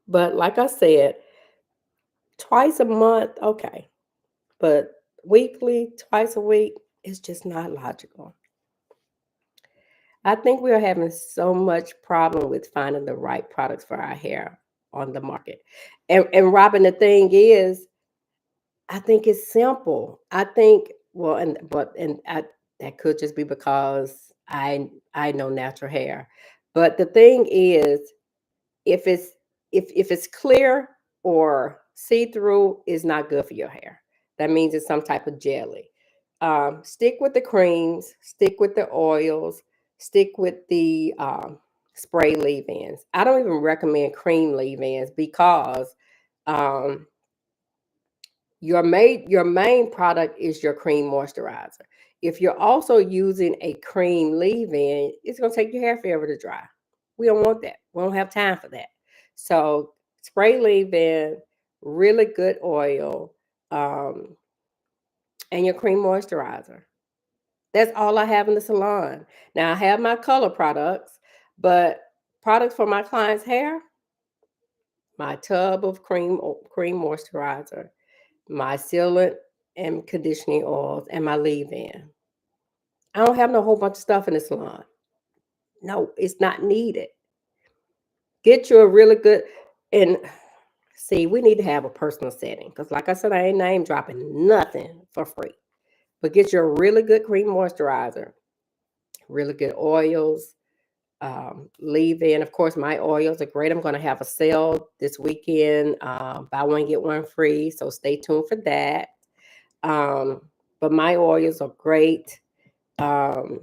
But like I said, Twice a month, okay. But weekly, twice a week, it's just not logical. I think we are having so much problem with finding the right products for our hair on the market. And Robin, the thing is, I think it's simple. I think well, that could just be because I know natural hair. But the thing is, if it's if it's clear or see through, is not good for your hair. That means it's some type of jelly. Stick with the creams, stick with the oils, stick with the spray leave-ins. I don't even recommend cream leave-ins because um, your main product is your cream moisturizer. If you're also using a cream leave-in, it's gonna take your hair forever to dry. We don't want that. We don't have time for that. So spray leave-in, really good oil, um, and your cream moisturizer. That's all I have in the salon. Now I have my color products, but products for my clients' hair, my tub of cream moisturizer, my sealant and conditioning oils, and my leave-in. I don't have no whole bunch of stuff in the salon. No, it's not needed. Get you a really good and see, we need to have a personal setting because, like I said, I ain't name dropping nothing for free. But get you a really good cream moisturizer, really good oils, leave-in. Of course, my oils are great. I'm going to have a sale this weekend, buy one get one free. So stay tuned for that. Um, but my oils are great. Um,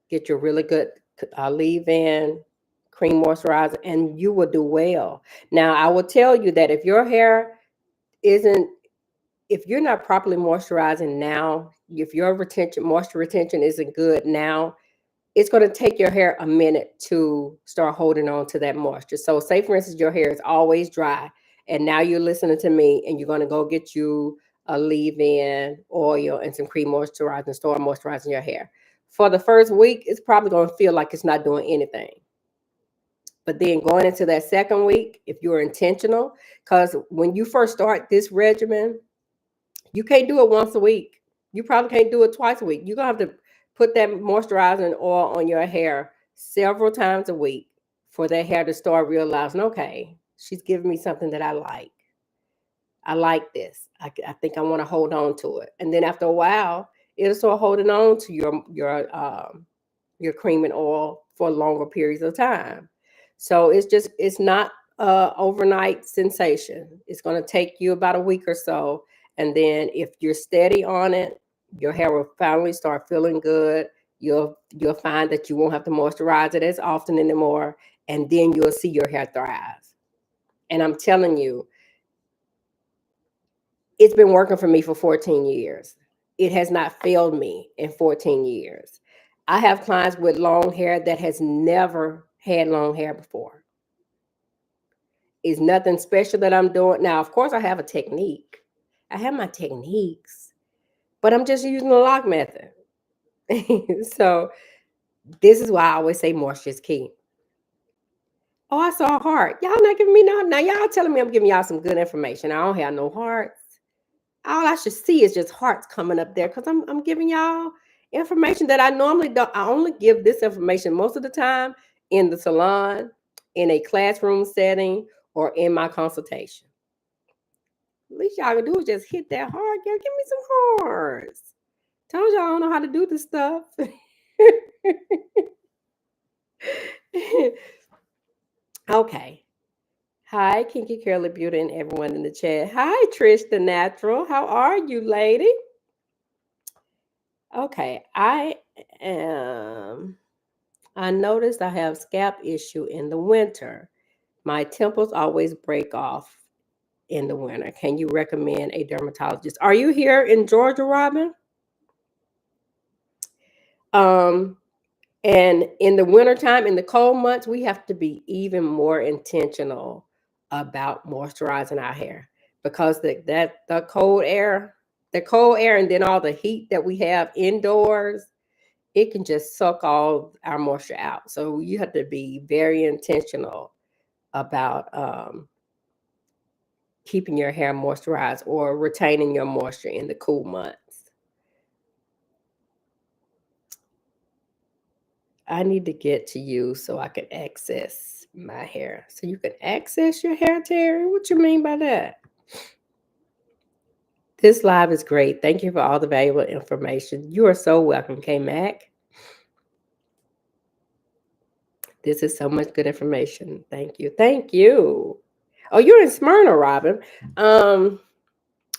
get your really good leave-in cream moisturizer, and you will do well. Now, I will tell you that if your hair isn't, if you're not properly moisturizing now, if your moisture retention isn't good now, it's going to take your hair a minute to start holding on to that moisture. So, say for instance, your hair is always dry, and now you're listening to me, and you're going to go get you a leave-in oil and some cream moisturizer and start moisturizing your hair. For the first week, it's probably going to feel like it's not doing anything. But then going into that second week, if you're intentional, because when you first start this regimen, you can't do it once a week. You probably can't do it twice a week. You're gonna have to put that moisturizing oil on your hair several times a week for that hair to start realizing, okay, she's giving me something that I like. I like this. I think I want to hold on to it. And then after a while, it'll start holding on to your cream and oil for longer periods of time. So it's not a overnight sensation. It's going to take you about a week or so, and then if you're steady on it, your hair will finally start feeling good. You'll find that you won't have to moisturize it as often anymore, and then you'll see your hair thrive. And I'm telling you, it's been working for me for 14 years. It has not failed me in 14 years. I have clients with long hair that has never had long hair before. It's nothing special that I'm doing. Now, of course, I have a technique. I have my techniques, but I'm just using the lock method. So this is why I always say moisture is key. Oh, I saw a heart. Y'all not giving me no. Now y'all telling me I'm giving y'all some good information. I don't have no hearts. All I should see is just hearts coming up there because I'm giving y'all information that I normally don't. I only give this information most of the time in the salon, in a classroom setting, or in my consultation. Least y'all can do is just hit that heart. Girl, give me some hearts. Told y'all I don't know how to do this stuff. Okay. Hi, Kinky Curly Beauty and everyone in the chat. Hi, Trish the Natural. How are you, lady? Okay, am. I noticed I have scalp issue in the winter. My temples always break off in the winter. Can you recommend a dermatologist? Are you here in Georgia, Robin? Um, and in the wintertime, in the cold months, we have to be even more intentional about moisturizing our hair because the cold air, and then all the heat that we have indoors, it can just suck all our moisture out. So you have to be very intentional about keeping your hair moisturized or retaining your moisture in the cool months. I need to get to you so I can access my hair. So you can access your hair, Terry? What you mean by that? This live is great. Thank you for all the valuable information. You are so welcome, K-Mac. This is so much good information. Thank you. Thank you. Oh, you're in Smyrna, Robin.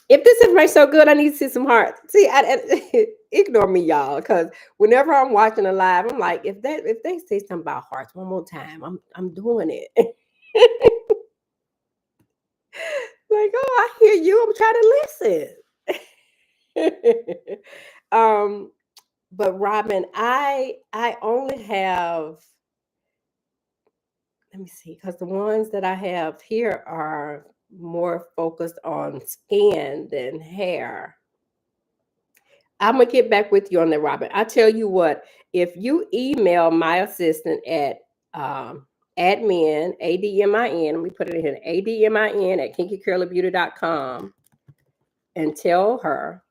If this information so good, I need to see some hearts. See, ignore me, y'all, because whenever I'm watching a live, I'm like, if they say something about hearts one more time, I'm doing it. Like, oh, I hear you. I'm trying to listen. But Robin, I only have, let me see, because the ones that I have here are more focused on skin than hair. I'm gonna get back with you on that, Robin. I tell you what, if you email my assistant at admin, ADMIN, let me put it in here, ADMIN at kinkycurlybeauty.com, and tell her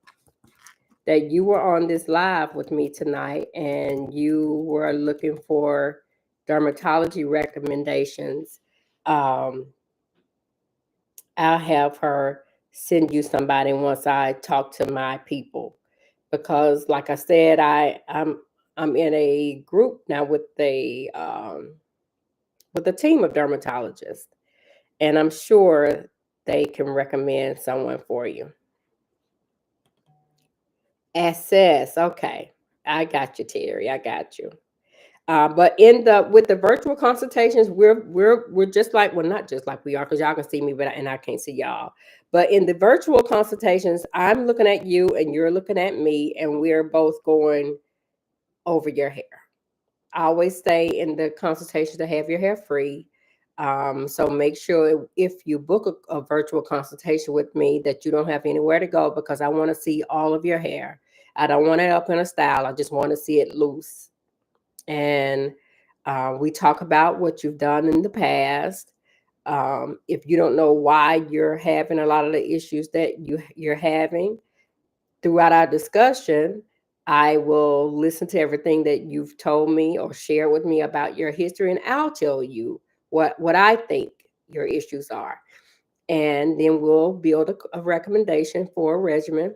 that you were on this live with me tonight and you were looking for dermatology recommendations, I'll have her send you somebody once I talk to my people. Because like I said, I'm in a group now with a team of dermatologists, and I'm sure they can recommend someone for you. Access, okay, I got you, Terry. I got you. But with the virtual consultations, we're just like, well, not just like we are, because y'all can see me, and I can't see y'all. But in the virtual consultations, I'm looking at you and you're looking at me, and we're both going over your hair. I always say in the consultation to have your hair free. So make sure if you book a virtual consultation with me that you don't have anywhere to go, because I want to see all of your hair. I don't want it up in a style. I just want to see it loose. And we talk about what you've done in the past. If you don't know why you're having a lot of the issues that you're having, throughout our discussion, I will listen to everything that you've told me or share with me about your history, and I'll tell you what I think your issues are. And then we'll build a recommendation for a regimen.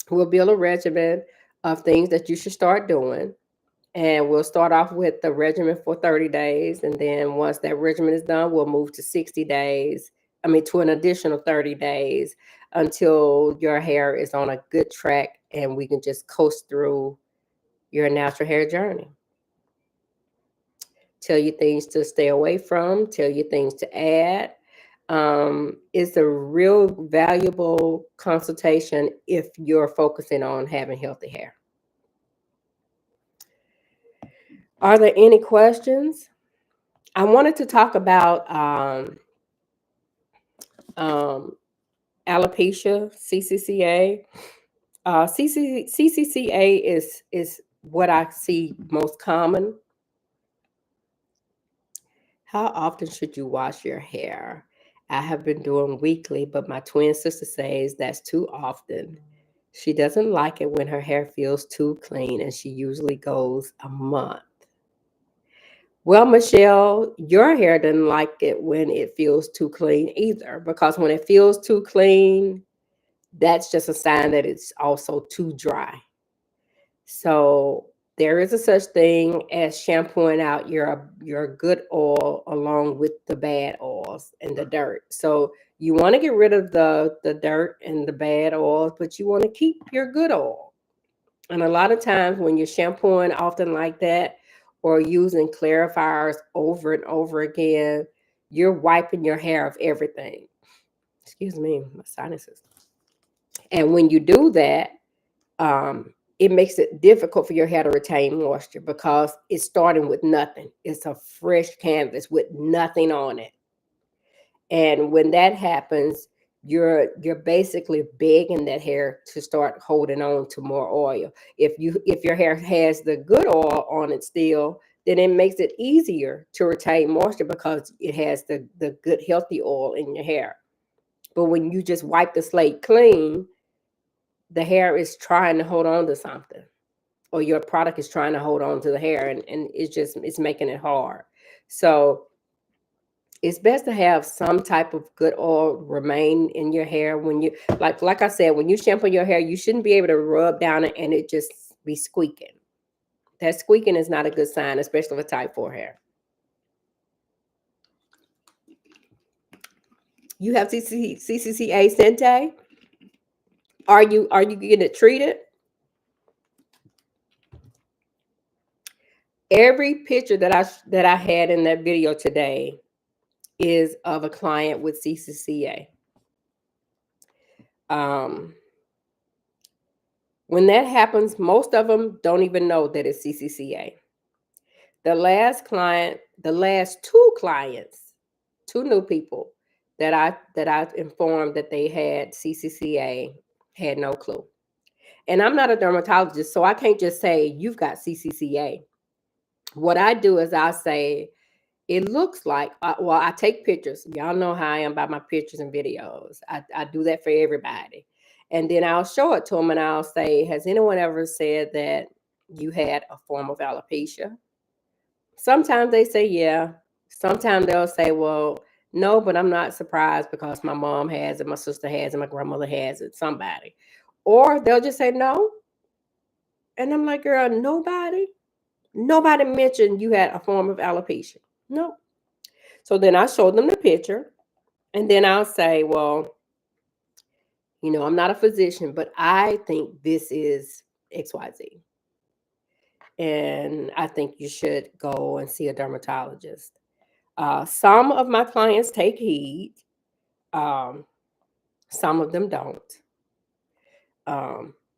We'll build a regimen of things that you should start doing. And we'll start off with the regimen for 30 days. And then once that regimen is done, we'll move to 60 days. To an additional 30 days until your hair is on a good track and we can just coast through your natural hair journey. Tell you things to stay away from, tell you things to add. It's a real valuable consultation if you're focusing on having healthy hair. Are there any questions? I wanted to talk about alopecia, CCCA. CCCA is what I see most common. How often should you wash your hair? I have been doing weekly, but my twin sister says that's too often. She doesn't like it when her hair feels too clean, and she usually goes a month. Well, Michelle, your hair doesn't like it when it feels too clean either, because when it feels too clean, that's just a sign that it's also too dry. So there is a such thing as shampooing out your good oil along with the bad oils and the dirt. So you want to get rid of the dirt and the bad oils, but you want to keep your good oil. And a lot of times when you're shampooing often like that, or using clarifiers over and over again, you're wiping your hair of everything. Excuse me, my sinuses. And when you do that, it makes it difficult for your hair to retain moisture because it's starting with nothing. It's a fresh canvas with nothing on it. And when that happens, you're basically begging that hair to start holding on to more oil. If your hair has the good oil on it still, then it makes it easier to retain moisture because it has the good healthy oil in your hair. But when you just wipe the slate clean, the hair is trying to hold on to something, or your product is trying to hold on to the hair, and it's making it hard. So it's best to have some type of good oil remain in your hair when you like I said, when you shampoo your hair, you shouldn't be able to rub down it and it just be squeaking. That squeaking is not a good sign, especially with type 4 hair. You have CCCA Sente? Are you getting it treated? Every picture that I had in that video today is of a client with CCCA. When that happens, most of them don't even know that it's CCCA. The last two clients, two new people that I informed that they had CCCA had no clue. And I'm not a dermatologist, so I can't just say you've got CCCA. What I do is I say it looks like, I take pictures. Y'all know how I am about my pictures and videos. I do that for everybody. And then I'll show it to them and I'll say, has anyone ever said that you had a form of alopecia? Sometimes they say, yeah. Sometimes they'll say, well, no, but I'm not surprised because my mom has it, my sister has it, my grandmother has it, somebody. Or they'll just say no. And I'm like, girl, nobody mentioned you had a form of alopecia. No. So then I show them the picture and then I'll say, well, I'm not a physician, but I think this is XYZ. And I think you should go and see a dermatologist. Some of my clients take heed. Some of them don't.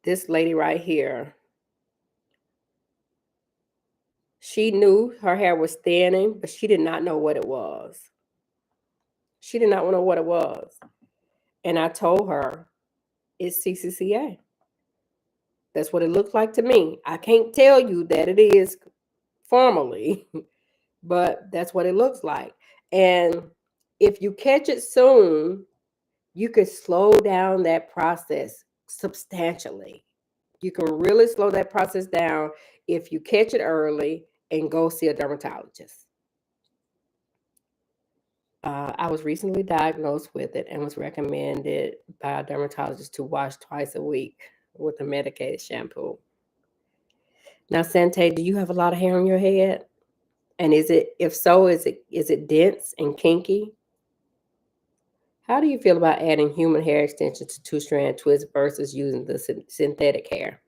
This lady right here, she knew her hair was thinning, but she did not know what it was. She did not know what it was. And I told her, it's CCCA. That's what it looks like to me. I can't tell you that it is formally, but that's what it looks like. And if you catch it soon, you could slow down that process substantially. You can really slow that process down if you catch it early and go see a dermatologist. I was recently diagnosed with it and was recommended by a dermatologist to wash twice a week with a medicated shampoo. Now, Sante, do you have a lot of hair on your head? And if so, is it dense and kinky? How do you feel about adding human hair extensions to two-strand twists versus using the synthetic hair?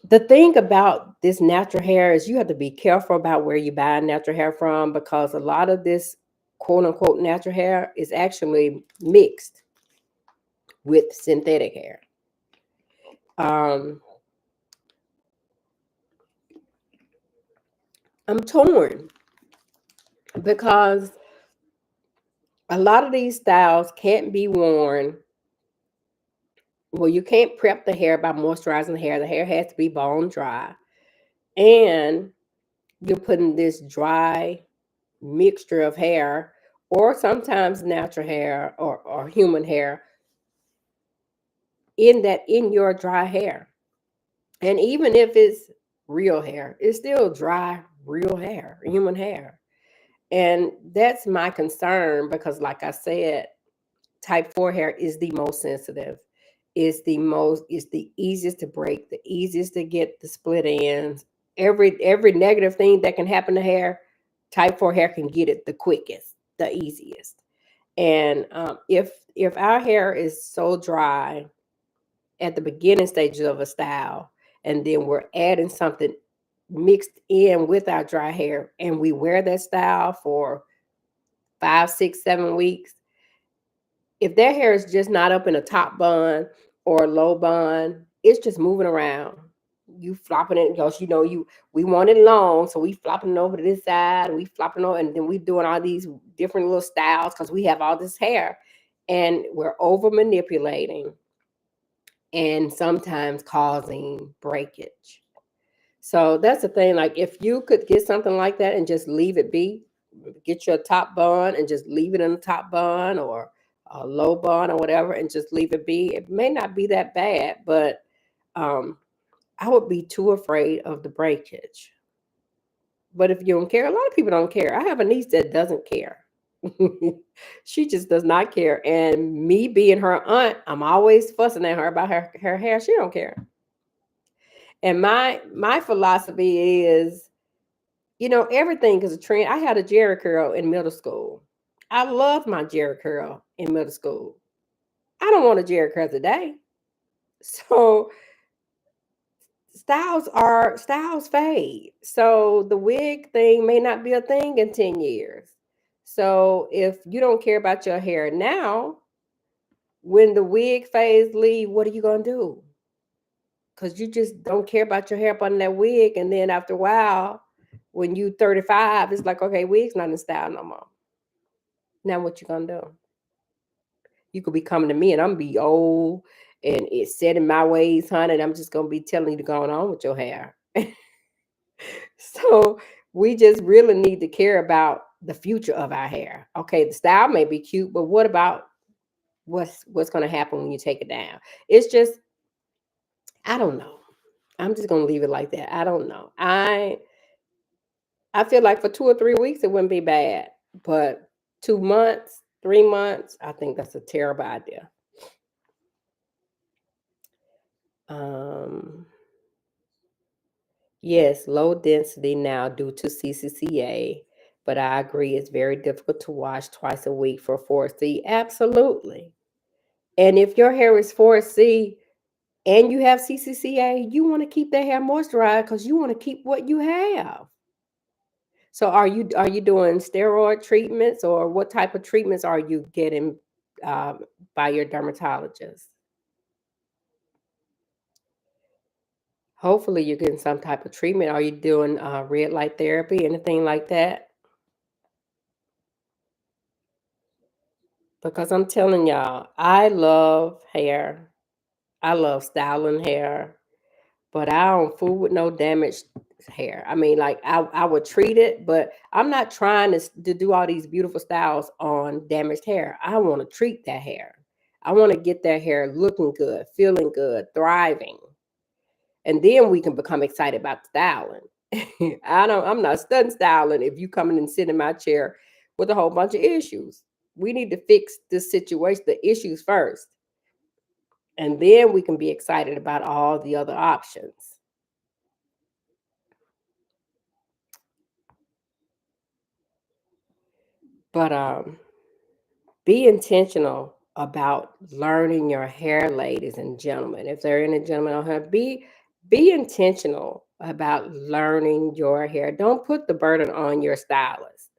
The thing about this natural hair is you have to be careful about where you buy natural hair from, because a lot of this quote unquote natural hair is actually mixed with synthetic hair. I'm torn because a lot of these styles can't be worn. Well, you can't prep the hair by moisturizing the hair. The hair has to be bone dry. And you're putting this dry mixture of hair, or sometimes natural hair or human hair, in your dry hair. And even if it's real hair, it's still dry, real hair, human hair. And that's my concern because, like I said, type 4 hair is the most sensitive. It's the easiest to break, the easiest to get the split ends. Every negative thing that can happen to hair, type 4 hair can get it the quickest, the easiest. And if our hair is so dry at the beginning stages of a style, and then we're adding something mixed in with our dry hair, and we wear that style for 5, 6, 7 weeks, if their hair is just not up in a top bun or a low bun, it's just moving around. You flopping it because we want it long, so we flopping it over to this side, we flopping over, and then we doing all these different little styles because we have all this hair, and we're over manipulating, and sometimes causing breakage. So that's the thing. Like, if you could get something like that and just leave it be, get you a top bun and just leave it in the top bun, or a low bun or whatever, and just leave it be. It may not be that bad, but um, I would be too afraid of the breakage. But if you don't care, a lot of people don't care. I have a niece that doesn't care. She just does not care. And me being her aunt, I'm always fussing at her about her hair. She don't care. And my philosophy is, everything is a trend. I had a Jerry curl in middle school. I loved my Jerry curl in middle school. I don't want a Jerry curl today. So styles fade. So the wig thing may not be a thing in 10 years. So if you don't care about your hair now, when the wig phase leave, what are you gonna do? Because you just don't care about your hair up under that wig, and then after a while, when you 35, it's like, okay, wig's not in style no more. Now what you gonna do? You could be coming to me and I'm gonna be old and it's set in my ways, honey, and I'm just gonna be telling you to go on with your hair. So we just really need to care about the future of our hair. Okay, the style may be cute, but what about what's going to happen when you take it down? It's just, I don't know. I'm just going to leave it like that. I don't know. I feel like for 2 or 3 weeks it wouldn't be bad, but 2 months, 3 months, I think that's a terrible idea. Um, yes, low density now due to CCCA, but I agree it's very difficult to wash twice a week for 4C. Absolutely. And if your hair is 4C and you have CCCA, you want to keep that hair moisturized because you want to keep what you have. So are you doing steroid treatments, or what type of treatments are you getting by your dermatologist? Hopefully you're getting some type of treatment. Are you doing red light therapy, anything like that? Because I'm telling y'all, I love hair. I love styling hair, but I don't fool with no damaged hair. I mean, like I would treat it, but I'm not trying to do all these beautiful styles on damaged hair. I want to treat that hair. I want to get that hair looking good, feeling good, thriving. And then we can become excited about styling. I'm not studying styling if you come in and sit in my chair with a whole bunch of issues. We need to fix the situation, the issues first. And then we can be excited about all the other options. But be intentional about learning your hair, ladies and gentlemen. If there are any gentlemen on here, be intentional about learning your hair. Don't put the burden on your stylist.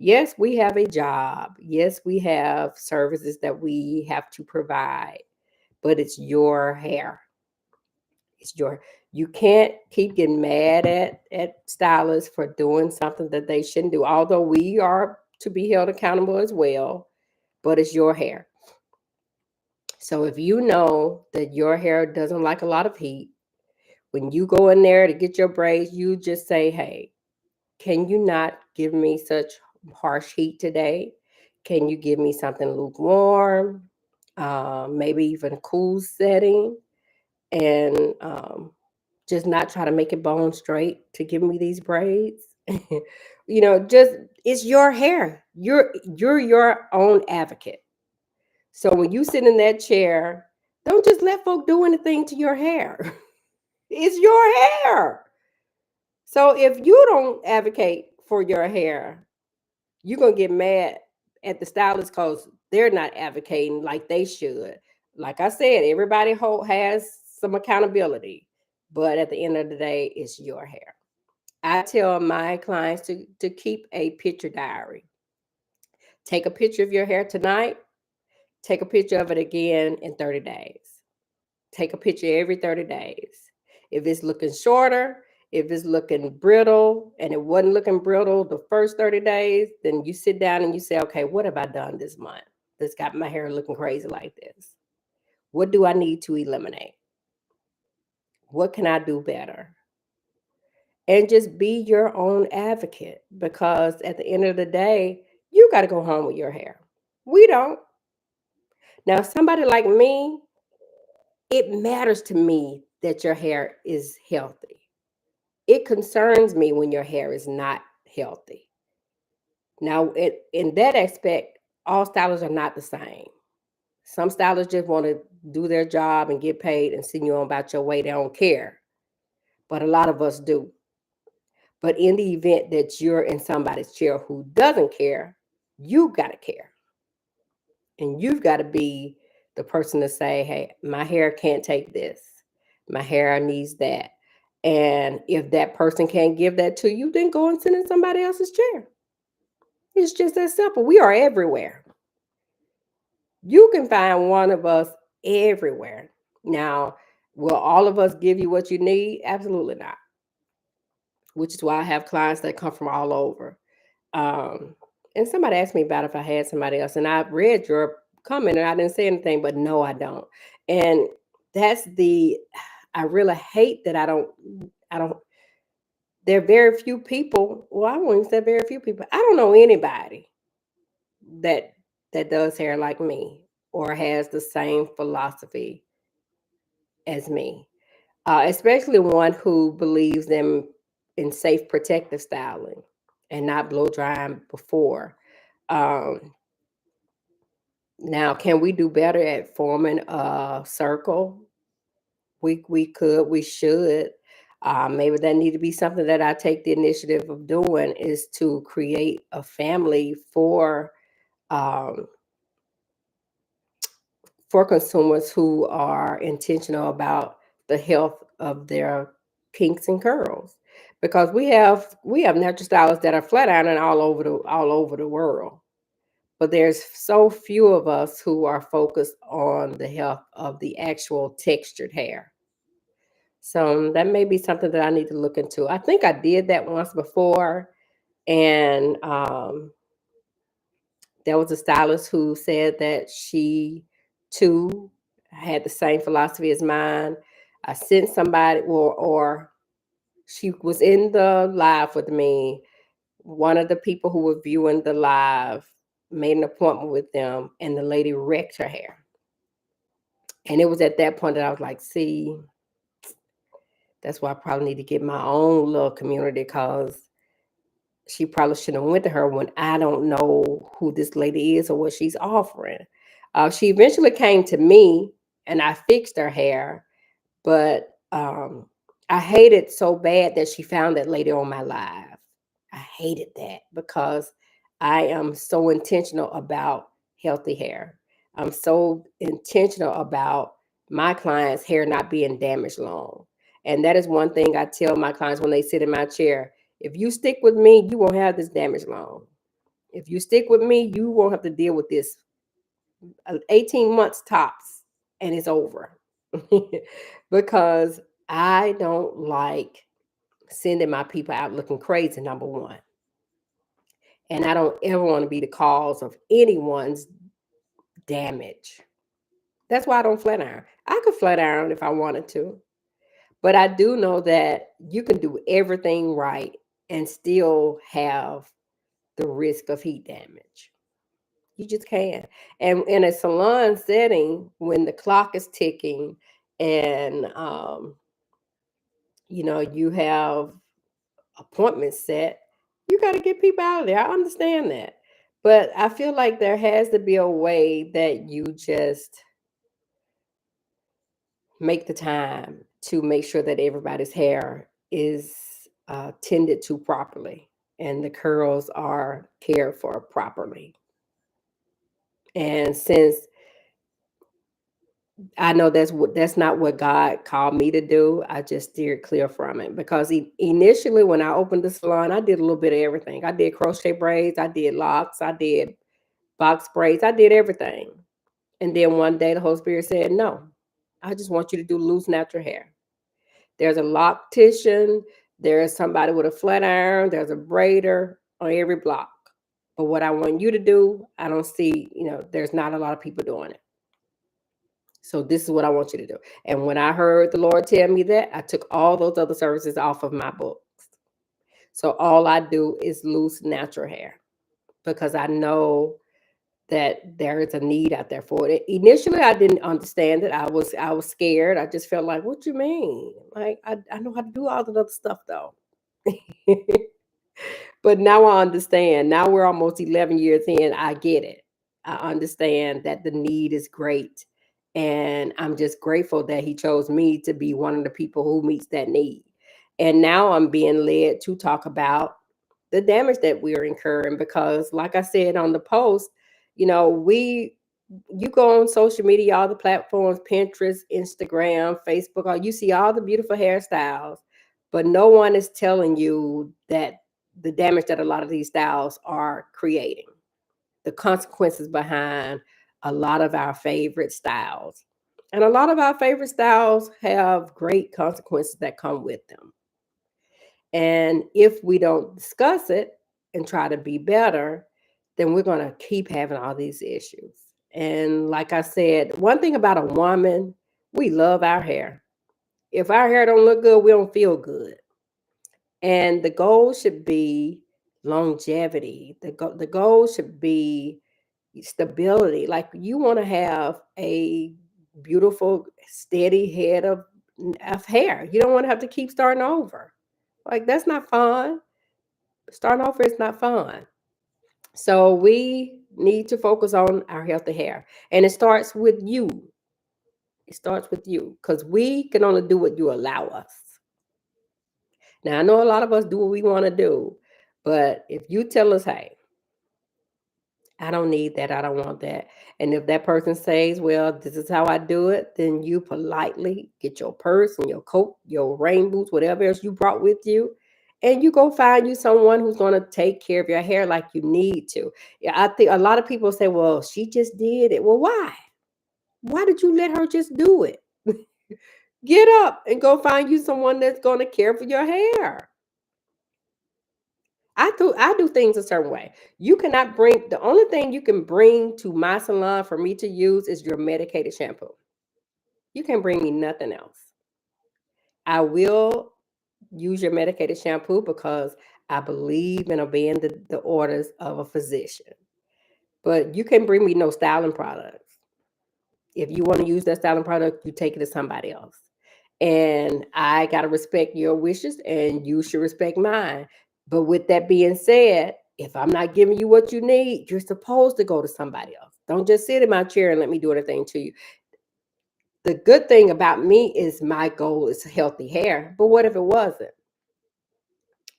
Yes, we have a job. Yes, we have services that we have to provide, but it's your hair. It's your You can't keep getting mad at stylists for doing something that they shouldn't do. Although we are to be held accountable as well, but it's your hair. So if you know that your hair doesn't like a lot of heat, when you go in there to get your braids, you just say, "Hey, can you not give me such harsh heat today? Can you give me something lukewarm, maybe even a cool setting, and just not try to make it bone straight to give me these braids?" Just, it's your hair. You're your own advocate. So when you sit in that chair, don't just let folk do anything to your hair. It's your hair. So if you don't advocate for your hair, you're gonna get mad at the stylist because they're not advocating like they should. Like I said, everybody has some accountability, but at the end of the day, it's your hair. I tell my clients to keep a picture diary. Take a picture of your hair tonight. Take a picture of it again in 30 days. Take a picture every 30 days. If it's looking shorter, if it's looking brittle, and it wasn't looking brittle the first 30 days, then you sit down and you say, okay, what have I done this month that's got my hair looking crazy like this? What do I need to eliminate? What can I do better? and just be your own advocate, because at the end of the day, you got to go home with your hair. We don't. Now, somebody like me, it matters to me that your hair is healthy. It concerns me when your hair is not healthy. Now, in that aspect, all stylists are not the same. Some stylists just want to do their job and get paid and send you on about your way. They don't care. But a lot of us do. But in the event that you're in somebody's chair who doesn't care, you got to care. And you've got to be the person to say, hey, my hair can't take this. My hair needs that. And if that person can't give that to you, then go and sit in somebody else's chair. It's just that simple. We are everywhere. You can find one of us everywhere. Now, will all of us give you what you need? Absolutely not. Which is why I have clients that come from all over. Um, and somebody asked me about if I had somebody else, and I read your comment and I didn't say anything, but no, I don't. And that's I really hate that I don't, there are very few people, well, I won't even say very few people. I don't know anybody that does hair like me or has the same philosophy as me, especially one who believes in safe protective styling and not blow drying before. Um, Now, can we do better at forming a circle? We could, we should. Maybe that need to be something that I take the initiative of doing, is to create a family um, for consumers who are intentional about the health of their kinks and curls, because we have natural stylists that are flat ironing all over the world, but there's so few of us who are focused on the health of the actual textured hair. So that may be something that I need to look into. I think I did that once before, and there was a stylist who said that she too had the same philosophy as mine. I sent somebody, or she was in the live with me. One of the people who were viewing the live made an appointment with them, and the lady wrecked her hair. And it was at that point that I was like, see, that's why I probably need to get my own little community, because she probably shouldn't have went to her when I don't know who this lady is or what she's offering. She eventually came to me and I fixed her hair, but I hated so bad that she found that lady on my live. I hated that because I am so intentional about healthy hair. I'm so intentional about my clients' hair not being damaged long. And that is one thing I tell my clients when they sit in my chair. If you stick with me, you won't have this damage long. If you stick with me, you won't have to deal with this 18 months tops, and it's over. Because I don't like sending my people out looking crazy, number one. And I don't ever want to be the cause of anyone's damage. That's why I don't flat iron. I could flat iron if I wanted to, but I do know that you can do everything right and still have the risk of heat damage. You just can. And in a salon setting, when the clock is ticking and you have appointments set, you got to get people out of there. I understand that. But I feel like there has to be a way that you just make the time to make sure that everybody's hair is tended to properly and the curls are cared for properly. And since I know that's not what God called me to do, I just steered clear from it, because initially when I opened the salon, I did a little bit of everything. I did crochet braids, I did locks, I did box braids, I did everything. And then one day the Holy Spirit said, "No, I just want you to do loose natural hair." There's a loctician, there's somebody with a flat iron, there's a braider on every block. But what I want you to do, I don't see, there's not a lot of people doing it. So this is what I want you to do. And when I heard the Lord tell me that, I took all those other services off of my books. So all I do is loose natural hair because I know that there is a need out there for it. Initially, I didn't understand it. I was scared. I just felt like, what you mean? Like I know how to do all the other stuff though. But now I understand. Now we're almost 11 years in. I get it. I understand that the need is great. And I'm just grateful that he chose me to be one of the people who meets that need. And now I'm being led to talk about the damage that we're incurring because, like I said on the post, you go on social media, all the platforms, Pinterest, Instagram, Facebook, you see all the beautiful hairstyles, but no one is telling you that the damage that a lot of these styles are creating, the consequences behind a lot of our favorite styles. And a lot of our favorite styles have great consequences that come with them. And if we don't discuss it and try to be better, then we're going to keep having all these issues. And like I said, one thing about a woman, we love our hair. If our hair don't look good, we don't feel good. And the goal should be longevity. The goal should be stability. Like you want to have a beautiful, steady head of hair. You don't want to have to keep starting over. Like that's not fun. Starting over is not fun. So we need to focus on our healthy hair. And it starts with you. It starts with you because we can only do what you allow us. Now, I know a lot of us do what we want to do, but if you tell us, hey, I don't need that, I don't want that. And if that person says, well, this is how I do it, then you politely get your purse and your coat, your rain boots, whatever else you brought with you, and you go find you someone who's going to take care of your hair like you need to. Yeah, I think a lot of people say, well, she just did it. Well, why? Why did you let her just do it? Get up and go find you someone that's going to care for your hair. I do things a certain way. You cannot bring the only thing you can bring to my salon for me to use is your medicated shampoo. You can't bring me nothing else. I will use your medicated shampoo because I believe in obeying the orders of a physician. But you can't bring me no styling products. If you want to use that styling product, you take it to somebody else. And I got to respect your wishes and you should respect mine. But with that being said, if I'm not giving you what you need, you're supposed to go to somebody else. Don't just sit in my chair and let me do everything to you. The good thing about me is my goal is healthy hair. But what if it wasn't?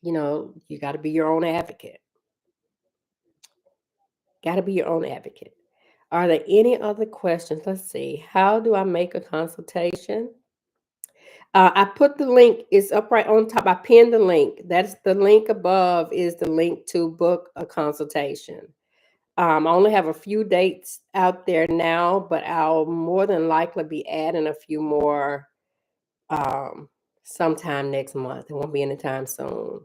You got to be your own advocate. Got to be your own advocate. Are there any other questions? Let's see. How do I make a consultation? I put the link, it's up right on top. I pinned the link. That's the link above is the link to book a consultation. I only have a few dates out there now, but I'll more than likely be adding a few more um, sometime next month. It won't be anytime soon.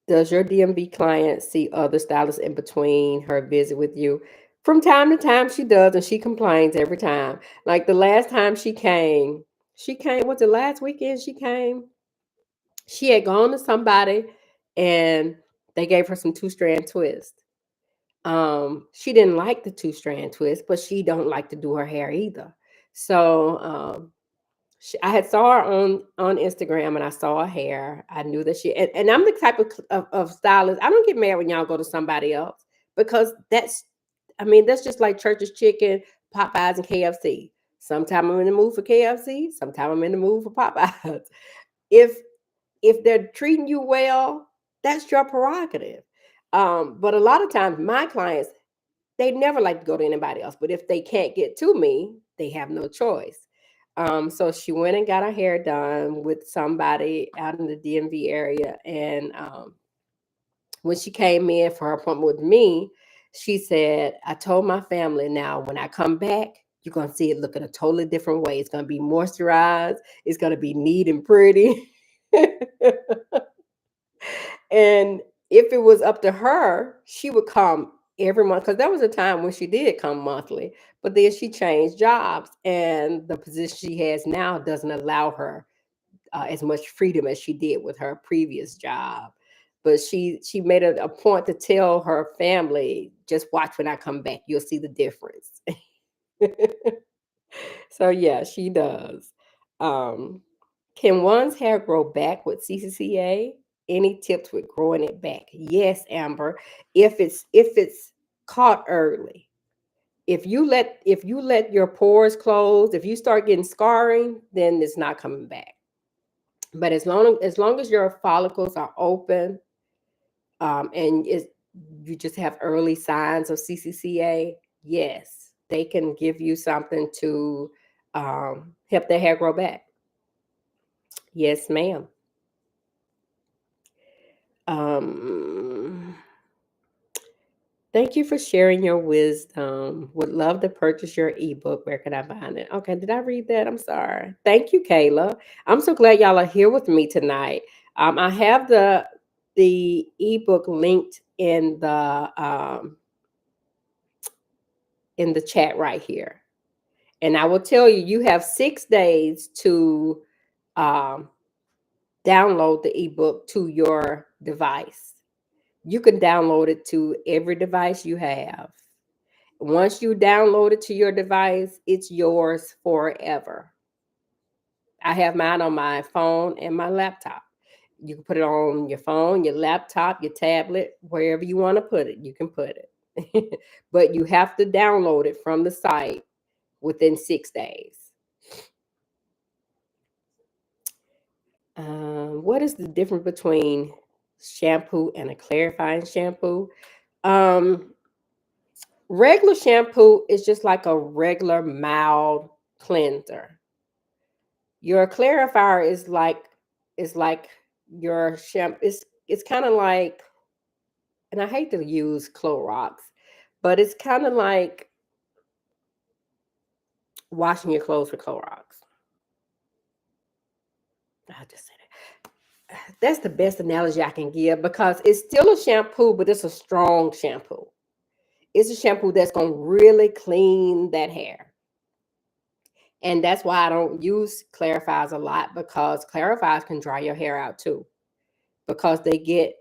Does your DMV client see other stylists in between her visit with you? From time to time, she does, and she complains every time. Like the last time she came, was it last weekend she came? She had gone to somebody and they gave her some two-strand twist. She didn't like the two-strand twist, but she don't like to do her hair either. So I had saw her on Instagram and I saw her hair. I knew that and I'm the type of stylist. I don't get mad when y'all go to somebody else because that's just like Church's Chicken, Popeyes, and KFC. Sometimes I'm in the mood for KFC. Sometimes I'm in the mood for Popeyes. If if they're treating you well, that's your prerogative. But a lot of times my clients, they never like to go to anybody else. But if they can't get to me, they have no choice. So she went and got her hair done with somebody out in the DMV area. And when she came in for her appointment with me, she said, I told my family now when I come back, you're going to see it look in a totally different way. It's going to be moisturized, it's going to be neat and pretty. And if it was up to her, she would come every month because there was a time when she did come monthly, but then she changed jobs and the position she has now doesn't allow her as much freedom as she did with her previous job. But she made it a point to tell her family, just watch when I come back, you'll see the difference. So yeah, she does. Um, can one's hair grow back with CCCA? Any tips with growing it back? Yes, Amber. If it's caught early. If you let your pores close, if you start getting scarring, then it's not coming back. But as long as your follicles are open, and you just have early signs of CCCA, yes, they can give you something to help their hair grow back. Yes, ma'am. Um, Thank you for sharing your wisdom. Would love to purchase your ebook. Where can I find it? Okay, did I read that? I'm sorry. Thank you, Kayla. I'm so glad y'all are here with me tonight. I have the ebook linked in the chat right here, and I will tell you, you have 6 days to um, download the ebook to your device. You can download it to every device you have. Once you download it to your device, it's yours forever. I have mine on my phone and my laptop. You can put it on your phone, your laptop, your tablet, wherever you want to put it, you can put it. But you have to download it from the site within 6 days. What is the difference between shampoo and a clarifying shampoo? Um, Regular shampoo is just like a regular mild cleanser. Your clarifier is like your shampoo. It's kind of like, and I hate to use Clorox, but it's kind of like washing your clothes with Clorox. I just said it. That's the best analogy I can give because it's still a shampoo, but it's a strong shampoo. It's a shampoo that's gonna really clean that hair. And that's why I don't use clarifiers a lot, because clarifiers can dry your hair out too. Because they get,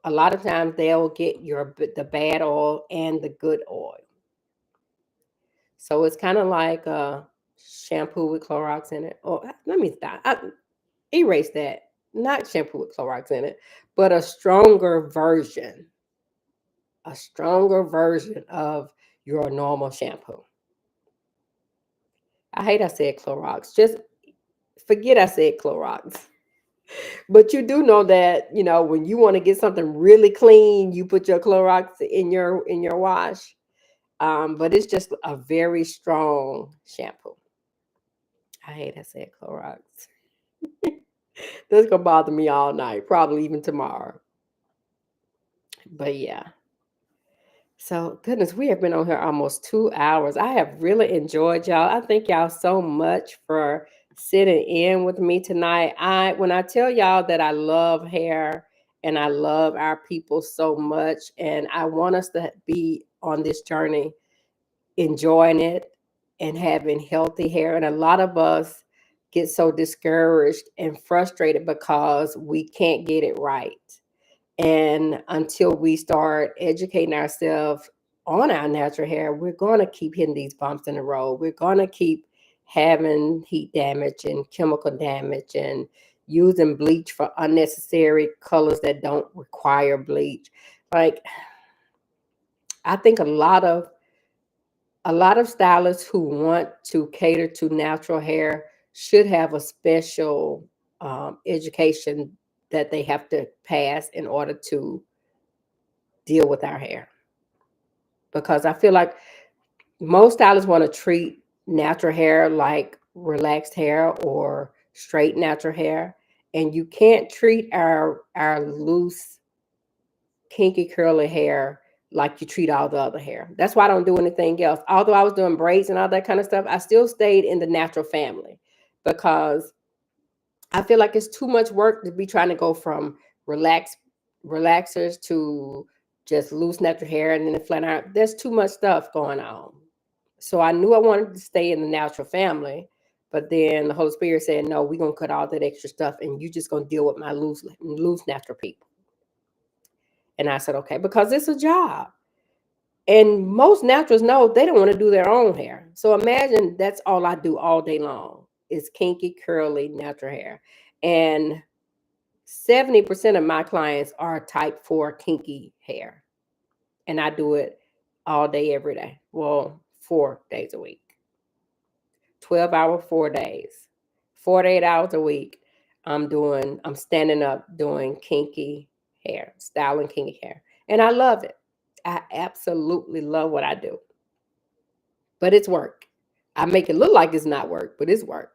a lot of times they'll get the bad oil and the good oil. So it's kind of like a shampoo with Clorox in it. Or let me stop. Erase that. Not shampoo with Clorox in it, but a stronger version of your normal shampoo. I hate I said Clorox. Just forget I said Clorox. But you do know that, when you want to get something really clean, you put your Clorox in your wash. But it's just a very strong shampoo. I hate I said Clorox. That's gonna bother me all night, probably even tomorrow. But yeah. So goodness, we have been on here almost 2 hours. I have really enjoyed y'all. I thank y'all so much for sitting in with me tonight. When I tell y'all that I love hair and I love our people so much, and I want us to be on this journey enjoying it and having healthy hair. And a lot of us get so discouraged and frustrated because we can't get it right. And until we start educating ourselves on our natural hair, we're going to keep hitting these bumps in the road. We're going to keep having heat damage and chemical damage and using bleach for unnecessary colors that don't require bleach. Like, I think a lot of stylists who want to cater to natural hair should have a special education that they have to pass in order to deal with our hair. Because I feel like most stylists want to treat natural hair like relaxed hair or straight natural hair. And you can't treat our loose, kinky, curly hair like you treat all the other hair. That's why I don't do anything else. Although I was doing braids and all that kind of stuff, I still stayed in the natural family because I feel like it's too much work to be trying to go from relax relaxers to just loose natural hair and then the flat iron. There's too much stuff going on. So I knew I wanted to stay in the natural family, But then the Holy Spirit said, no, we're going to cut all that extra stuff and you just going to deal with my loose natural people. And I said, okay, because it's a job. And most naturals know they don't want to do their own hair. So imagine that's all I do all day long is kinky, curly, natural hair. And 70% of my clients are type 4 kinky hair. And I do it all day, every day. Well, 4 days a week. 12-hour, 4 days. 48 hours a week. I'm standing up doing kinky hair, styling kinky hair. And I love it. I absolutely love what I do. But it's work. I make it look like it's not work, but it's work.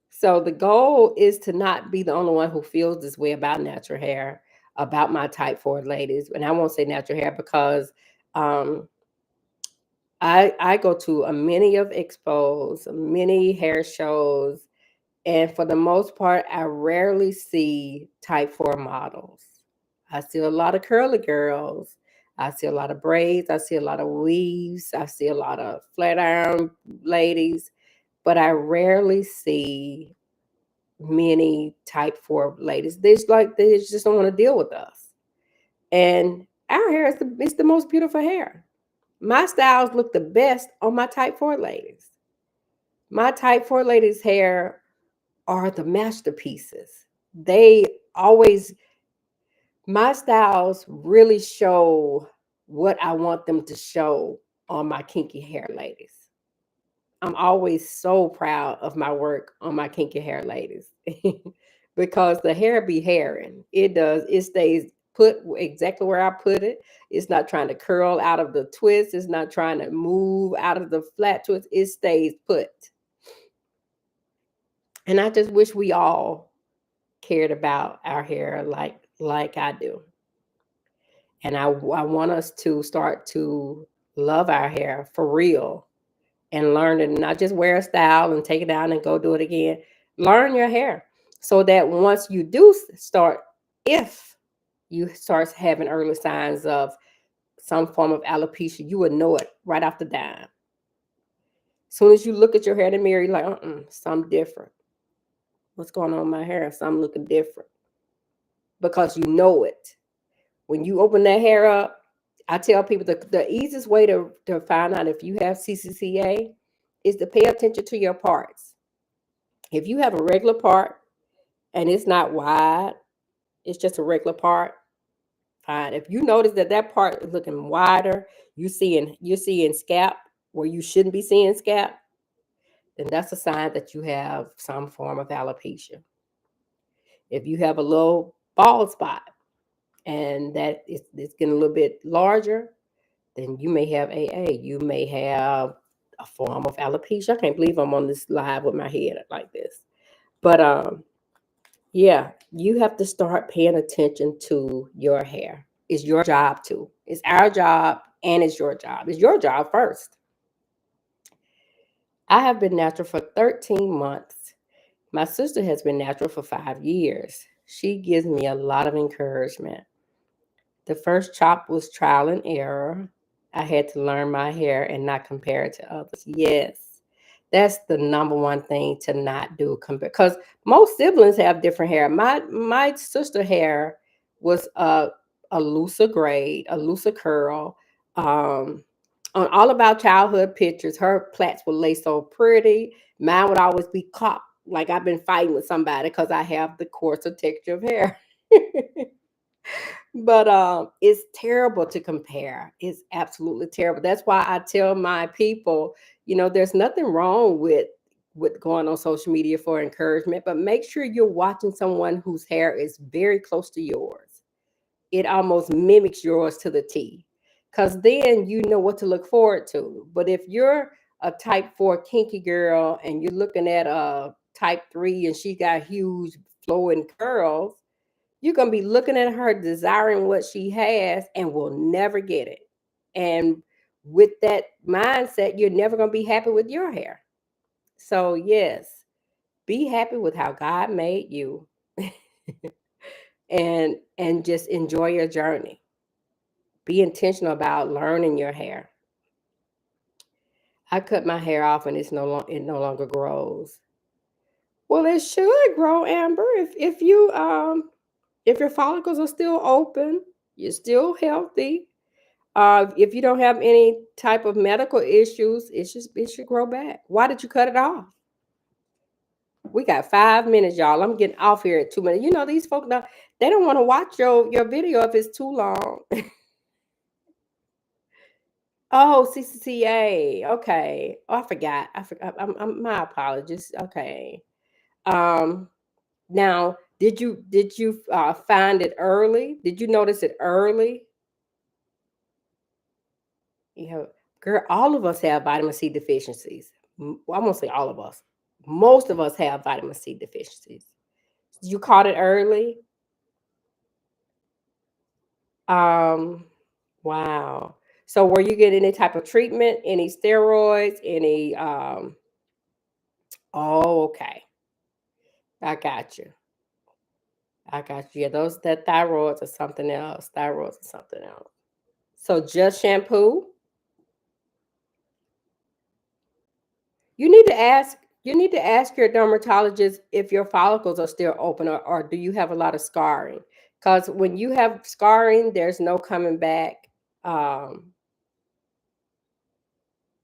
So the goal is to not be the only one who feels this way about natural hair, about my type 4 ladies. And I won't say natural hair because um, I go to a many of expos, many hair shows, and for the most part, I rarely see type 4 models. I see a lot of curly girls. I see a lot of braids. I see a lot of weaves. I see a lot of flat iron ladies, but I rarely see many type 4 ladies. They just don't want to deal with us. And our hair is the most beautiful hair. My styles look the best on my type 4 ladies. My type 4 ladies' hair are the masterpieces. They always, my styles really show what I want them to show on my kinky hair ladies. I'm always so proud of my work on my kinky hair ladies because the hair be hairing. It does. It stays put exactly where I put it. It's not trying to curl out of the twist. It's not trying to move out of the flat twist. It stays put. And I just wish we all cared about our hair like I do. And I want us to start to love our hair for real and learn it, and not just wear a style and take it down and go do it again. Learn your hair so that once you do start, if you start having early signs of some form of alopecia, you would know it right off the dime. As soon as you look at your hair in the mirror, you're like, something different. What's going on with my hair? Something looking different. Because you know it. When you open that hair up, I tell people the easiest way to find out if you have CCCA is to pay attention to your parts. If you have a regular part and it's not wide, it's just a regular part, fine. If you notice that part is looking wider, you're seeing scalp where you shouldn't be seeing scalp, then that's a sign that you have some form of alopecia. If you have a little bald spot and that it's getting a little bit larger, then you may have AA. You may have a form of alopecia. I can't believe I'm on this live with my head like this. But yeah, you have to start paying attention to your hair. It's your job too. It's our job and it's your job. It's your job first. I have been natural for 13 months. My sister has been natural for 5 years. She gives me a lot of encouragement. The first chop was trial and error. I had to learn my hair and not compare it to others. Yes, that's the number one thing to not do. Compare, because most siblings have different hair. My sister hair was a looser grade, a looser curl. Um, on all of our childhood pictures, her plaits would lay so pretty. Mine would always be caught like I've been fighting with somebody because I have the coarser texture of hair. But it's terrible to compare. It's absolutely terrible. That's why I tell my people, there's nothing wrong with going on social media for encouragement, but make sure you're watching someone whose hair is very close to yours. It almost mimics yours to the T. Cause then you know what to look forward to. But if you're a type 4 kinky girl and you're looking at a type 3 and she got huge flowing curls, you're going to be looking at her, desiring what she has, and will never get it. And with that mindset, you're never going to be happy with your hair. So, yes, be happy with how God made you and just enjoy your journey. Be intentional about learning your hair. I cut my hair off and it no longer grows. Well, it should grow, Amber. If your follicles are still open, you're still healthy. If you don't have any type of medical issues, it should grow back. Why did you cut it off? We got 5 minutes, y'all. I'm getting off here at 2 minutes. You know these folks they don't want to watch your video if it's too long. Oh, CCCA. Okay. Oh, I forgot. I forgot. My apologies. Okay. Um. Now, did you find it early? Did you notice it early? You know, girl, all of us have vitamin C deficiencies. Well, I won't say all of us. Most of us have vitamin C deficiencies. You caught it early. Um, wow. So were you getting any type of treatment, any steroids, any oh, okay. I got you. I got you. Yeah, those that thyroids are something else. Thyroids are something else. So just shampoo? You need to ask you need to ask your dermatologist if your follicles are still open or do you have a lot of scarring? Because when you have scarring, there's no coming back. Um,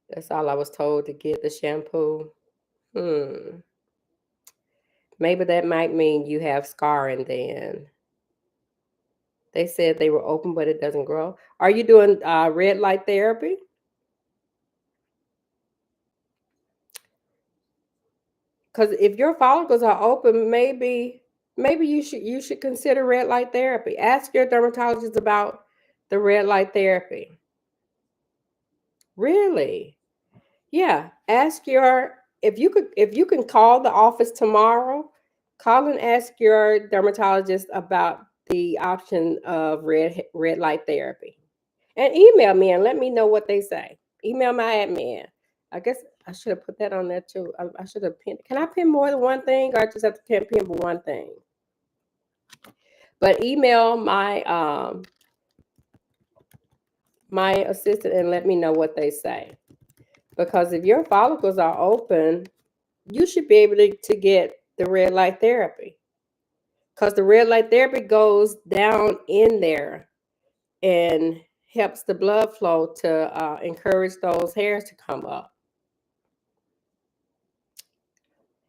that's all I was told to get the shampoo. Hmm. Maybe that might mean you have scarring then. They said they were open, but it doesn't grow. Are you doing red light therapy? Because if your follicles are open, maybe you should consider red light therapy. Ask your dermatologist about the red light therapy. Really? Yeah. Ask your if you can call the office tomorrow, call and ask your dermatologist about the option of red light therapy. And email me and let me know what they say. Email my admin. I guess I should have put that on there too. I should have pinned. Can I pin more than one thing, or I just have to pin for one thing? But email my assistant and let me know what they say. Because if your follicles are open, you should be able to get the red light therapy. Because the red light therapy goes down in there and helps the blood flow to encourage those hairs to come up.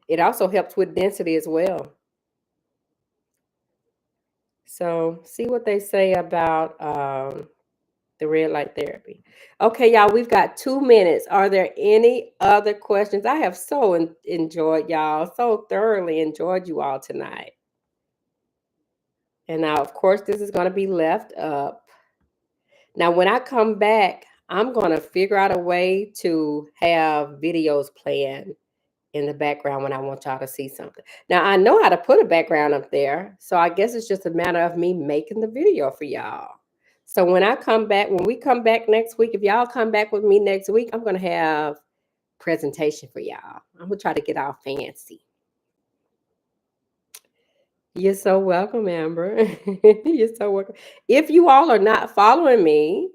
It also helps with density as well. So see what they say about the red light therapy. Okay, y'all, we've got 2 minutes. Are there any other questions? I have so enjoyed y'all, so thoroughly enjoyed you all tonight. And now, of course, this is going to be left up. Now, when I come back, I'm going to figure out a way to have videos playing in the background when I want y'all to see something. Now, I know how to put a background up there, so I guess it's just a matter of me making the video for y'all. So when we come back next week, if y'all come back with me next week, I'm going to have presentation for y'all. I'm going to try to get all fancy. You're so welcome, Amber. You're so welcome. If you all are not following me,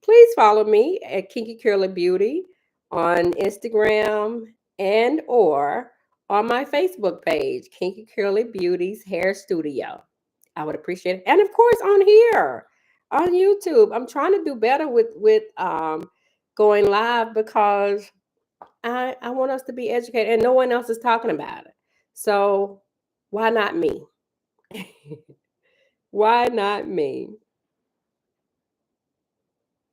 please follow me at Kinky Curly Beauty on Instagram and or on my Facebook page, Kinky Curly Beauty's Hair Studio. I would appreciate it. And of course on here on YouTube. I'm trying to do better with going live because I want us to be educated and no one else is talking about it. So why not me? Why not me?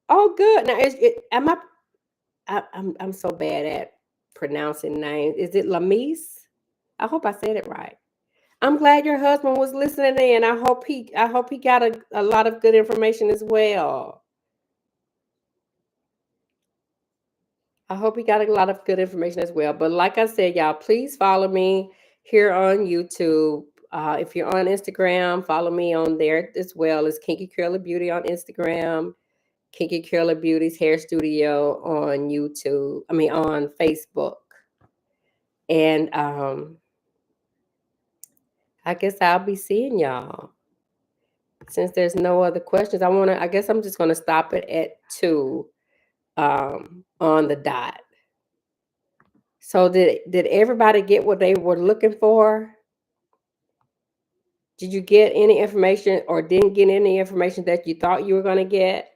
Oh, good. Now, am I'm so bad at pronouncing names. Is it Lamise? I hope I said it right. I'm glad your husband was listening in. I hope he got a lot of good information as well. I hope he got a lot of good information as well. But like I said, y'all, please follow me here on YouTube. If you're on Instagram, follow me on there as well. It's Kinky Curly Beauty on Instagram. Kinky Curly Beauty's Hair Studio on YouTube. I mean on Facebook. And I guess I'll be seeing y'all. Since there's no other questions, I guess I'm just gonna stop it at 2 on the dot. So did everybody get what they were looking for? Did you get any information or didn't get any information that you thought you were going to get?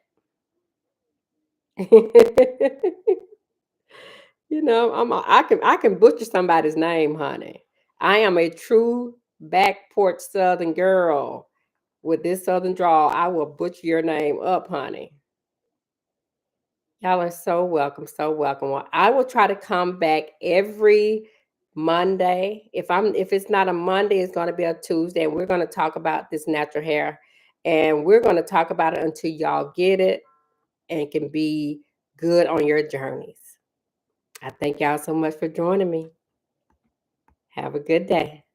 I can butcher somebody's name, honey. I am a true back porch Southern girl with this Southern drawl. I will butcher your name up, honey. Y'all are so welcome, so welcome. Well, I will try to come back every Monday. If it's not a Monday, it's going to be a Tuesday. And we're going to talk about this natural hair, and we're going to talk about it until y'all get it and can be good on your journeys. I thank y'all so much for joining me. Have a good day.